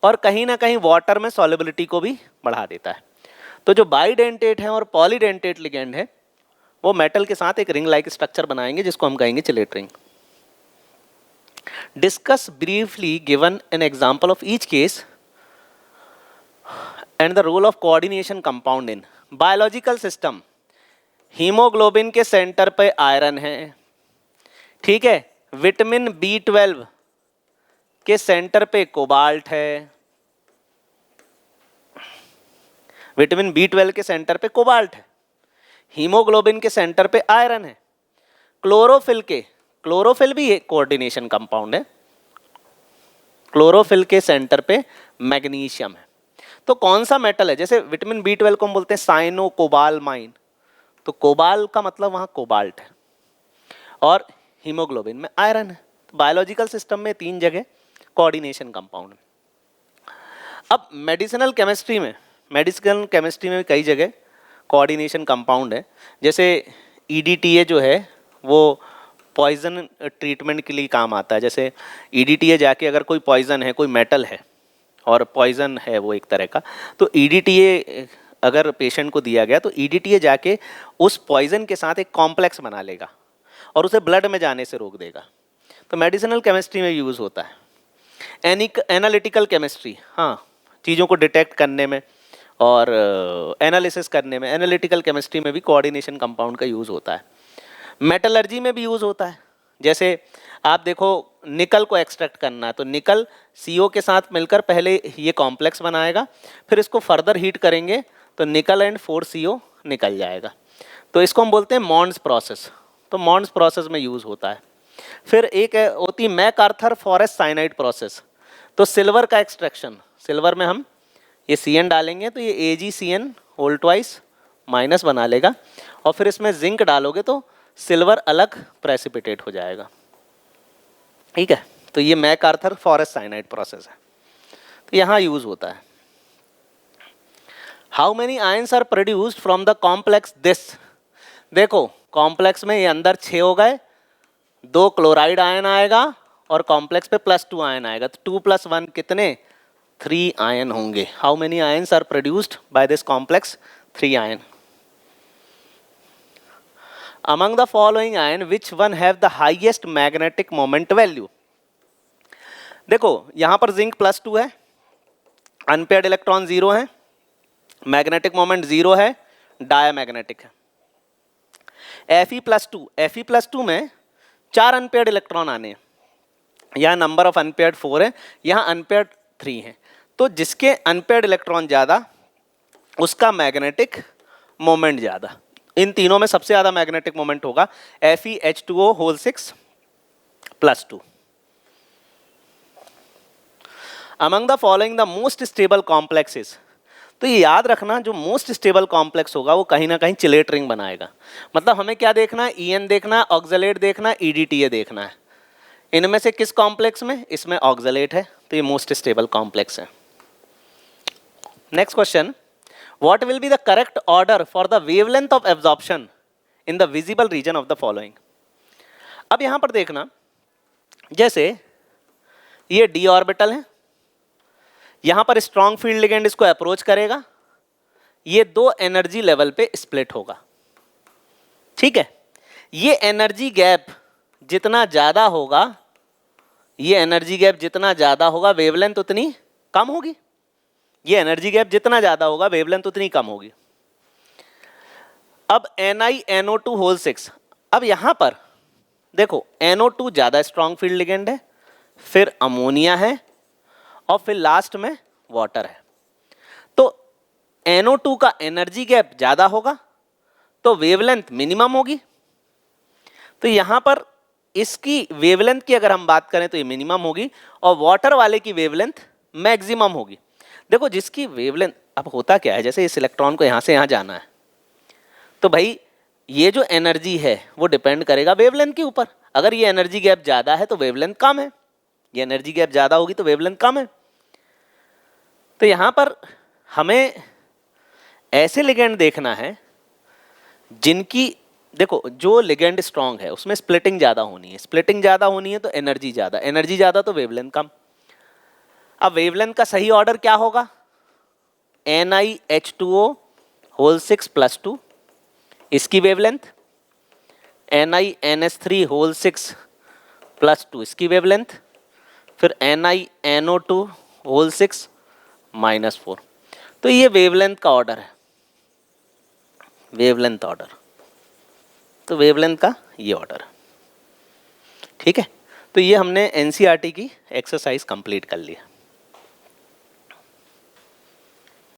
और कहीं ना कहीं वाटर में सॉल्युबिलिटी को भी बढ़ा देता है। तो जो बाइडेंटेट है और पॉलीडेंटेट लिगेंड है वो मेटल के साथ एक रिंग लाइक स्ट्रक्चर बनाएंगे जिसको हम कहेंगे chelate ring. Discuss briefly given an example of each case and the role of coordination compound in biological system. Haemoglobin के सेंटर पे आयरन है, ठीक है, विटामिन B12 के सेंटर पे कोबाल्ट है, विटामिन B12 के सेंटर पे कोबाल्ट है, हीमोग्लोबिन के सेंटर पे आयरन है। क्लोरोफिल भी एक कोऑर्डिनेशन कंपाउंड है, क्लोरोफिल के सेंटर पे मैग्नीशियम है। तो कौन सा मेटल है, जैसे विटामिन B12 को हम बोलते हैं साइनो कोबालमाइन, तो कोबाल का मतलब वहां कोबाल्ट है और हीमोग्लोबिन में आयरन है। तो बायोलॉजिकल सिस्टम में 3 जगह कोऑर्डिनेशन कंपाउंड है। अब मेडिसिनल केमिस्ट्री में भी कई जगह कोऑर्डिनेशन कंपाउंड है। जैसे EDTA जो है वो पॉइजन ट्रीटमेंट के लिए काम आता है। जैसे EDTA जाके अगर कोई पॉइजन है, कोई मेटल है और पॉइजन है वो एक तरह का, तो EDTA अगर पेशेंट को दिया गया तो EDTA जाके उस पॉइजन के साथ एक कॉम्प्लेक्स बना लेगा और उसे ब्लड में जाने से रोक देगा। तो मेडिसिनल केमिस्ट्री में यूज़ होता है। एनालिटिकल केमिस्ट्री, हाँ, चीज़ों को डिटेक्ट करने में और एनालिसिस करने में, एनालिटिकल केमिस्ट्री में भी कोऑर्डिनेशन कंपाउंड का यूज़ होता है। मेटलर्जी में भी यूज़ होता है। जैसे आप देखो निकल को एक्सट्रैक्ट करना है तो निकल CO के साथ मिलकर पहले ये कॉम्प्लेक्स बनाएगा, फिर इसको फर्दर हीट करेंगे तो निकल एंड 4CO निकल जाएगा। तो इसको हम बोलते हैं मॉन्ड्स प्रोसेस। तो मॉन्ड्स प्रोसेस में यूज़ होता है। फिर एक होती है मैकआर्थर फॉरेस्ट साइनाइड प्रोसेस। तो सिल्वर का एक्सट्रैक्शन, सिल्वर में हम ये CN डालेंगे तो ये AgCN होल ट्वाइस माइनस बना लेगा, और फिर इसमें जिंक डालोगे तो सिल्वर अलग प्रेसिपिटेट हो जाएगा। ठीक है, तो ये मैकआर्थर फॉरेस्ट साइनाइड प्रोसेस है, तो यहाँ यूज होता है। How many ions are produced from the complex this. देखो कॉम्प्लेक्स में ये अंदर 6 हो गए, 2 क्लोराइड आयन आएगा और कॉम्प्लेक्स पे +2 आयन आएगा, तो 2 + 1 कितने, 3 आयन होंगे। How many ions are produced by this complex, 3 ion. Among the following ion, which one have the highest magnetic moment value? देखो यहाँ पर जिंक +2 है, अनपेयर्ड इलेक्ट्रॉन 0 है, मैग्नेटिक मोमेंट 0 है, डायमैग्नेटिक है। Fe+2 में 4 अनपेयर्ड इलेक्ट्रॉन आने हैं, यहाँ नंबर ऑफ अनपेयर्ड 4 है, यहाँ अनपेयर्ड 3 है। तो जिसके अनपेयर्ड इलेक्ट्रॉन ज़्यादा उसका मैग्नेटिक मोमेंट ज़्यादा। इन तीनों में सबसे ज़्यादा मैग्नेटिक मोमेंट होगा FeH2O whole 6 +2। Among the following the most stable complexes. तो ये याद रखना, जो मोस्ट स्टेबल कॉम्प्लेक्स होगा वो कहीं ना कहीं चिलेट रिंग बनाएगा। मतलब हमें क्या देखना है, EN देखना है, ऑक्सलेट देखना है, EDTA देखना है। इनमें से किस कॉम्प्लेक्स में, इसमें ऑक्सलेट है, तो ये मोस्ट स्टेबल कॉम्प्लेक्स है। Next question, what will be the correct order for the wavelength of absorption in the visible region of the following। अब यहां पर देखना, जैसे ये d ऑर्बिटल है, यहां पर स्ट्रॉन्ग फील्ड लिगेंड इसको अप्रोच करेगा, ये 2 एनर्जी लेवल पे स्प्लिट होगा। ठीक है, ये एनर्जी गैप जितना ज्यादा होगा, ये एनर्जी गैप जितना ज्यादा होगा वेवलेंथ उतनी कम होगी। ये एनर्जी गैप जितना ज्यादा होगा वेवलेंथ उतनी कम होगी। अब NiNO2 होल 6, अब यहां पर देखो NO2 ज्यादा स्ट्रॉन्ग फील्ड लिगेंड है, फिर अमोनिया है और फिर लास्ट में वाटर है। तो NO2 का एनर्जी गैप ज्यादा होगा तो वेवलेंथ मिनिमम होगी। तो यहां पर इसकी वेवलेंथ की अगर हम बात करें तो ये मिनिमम होगी, और वाटर वाले की वेवलेंथ मैक्सिमम होगी। देखो जिसकी वेवलेंथ, अब होता क्या है, जैसे इस इलेक्ट्रॉन को यहाँ से यहाँ जाना है, तो भाई ये जो एनर्जी है वो डिपेंड करेगा वेवलेंथ के ऊपर। अगर ये एनर्जी गैप ज़्यादा है तो वेवलेंथ कम है, ये एनर्जी गैप ज़्यादा होगी तो वेवलेंथ कम है। तो यहाँ पर हमें ऐसे लिगेंड देखना है जिनकी, देखो जो लिगेंड स्ट्रॉन्ग है उसमें स्प्लिटिंग ज़्यादा होनी है, स्प्लिटिंग ज़्यादा होनी है तो एनर्जी ज़्यादा, एनर्जी ज़्यादा तो वेवलेंथ कम। अब वेवलेंथ का सही ऑर्डर क्या होगा, NiH2O होल 6 +2 इसकी वेवलेंथ, NiNH3 होल 6 +2 इसकी वेवलेंथ, फिर NiNO2 होल 6 -4। तो ये वेवलेंथ का ऑर्डर है, वेवलेंथ ऑर्डर। तो वेवलेंथ का ये ऑर्डर है। ठीक है, तो ये हमने NCERT की एक्सरसाइज कंप्लीट कर लिया।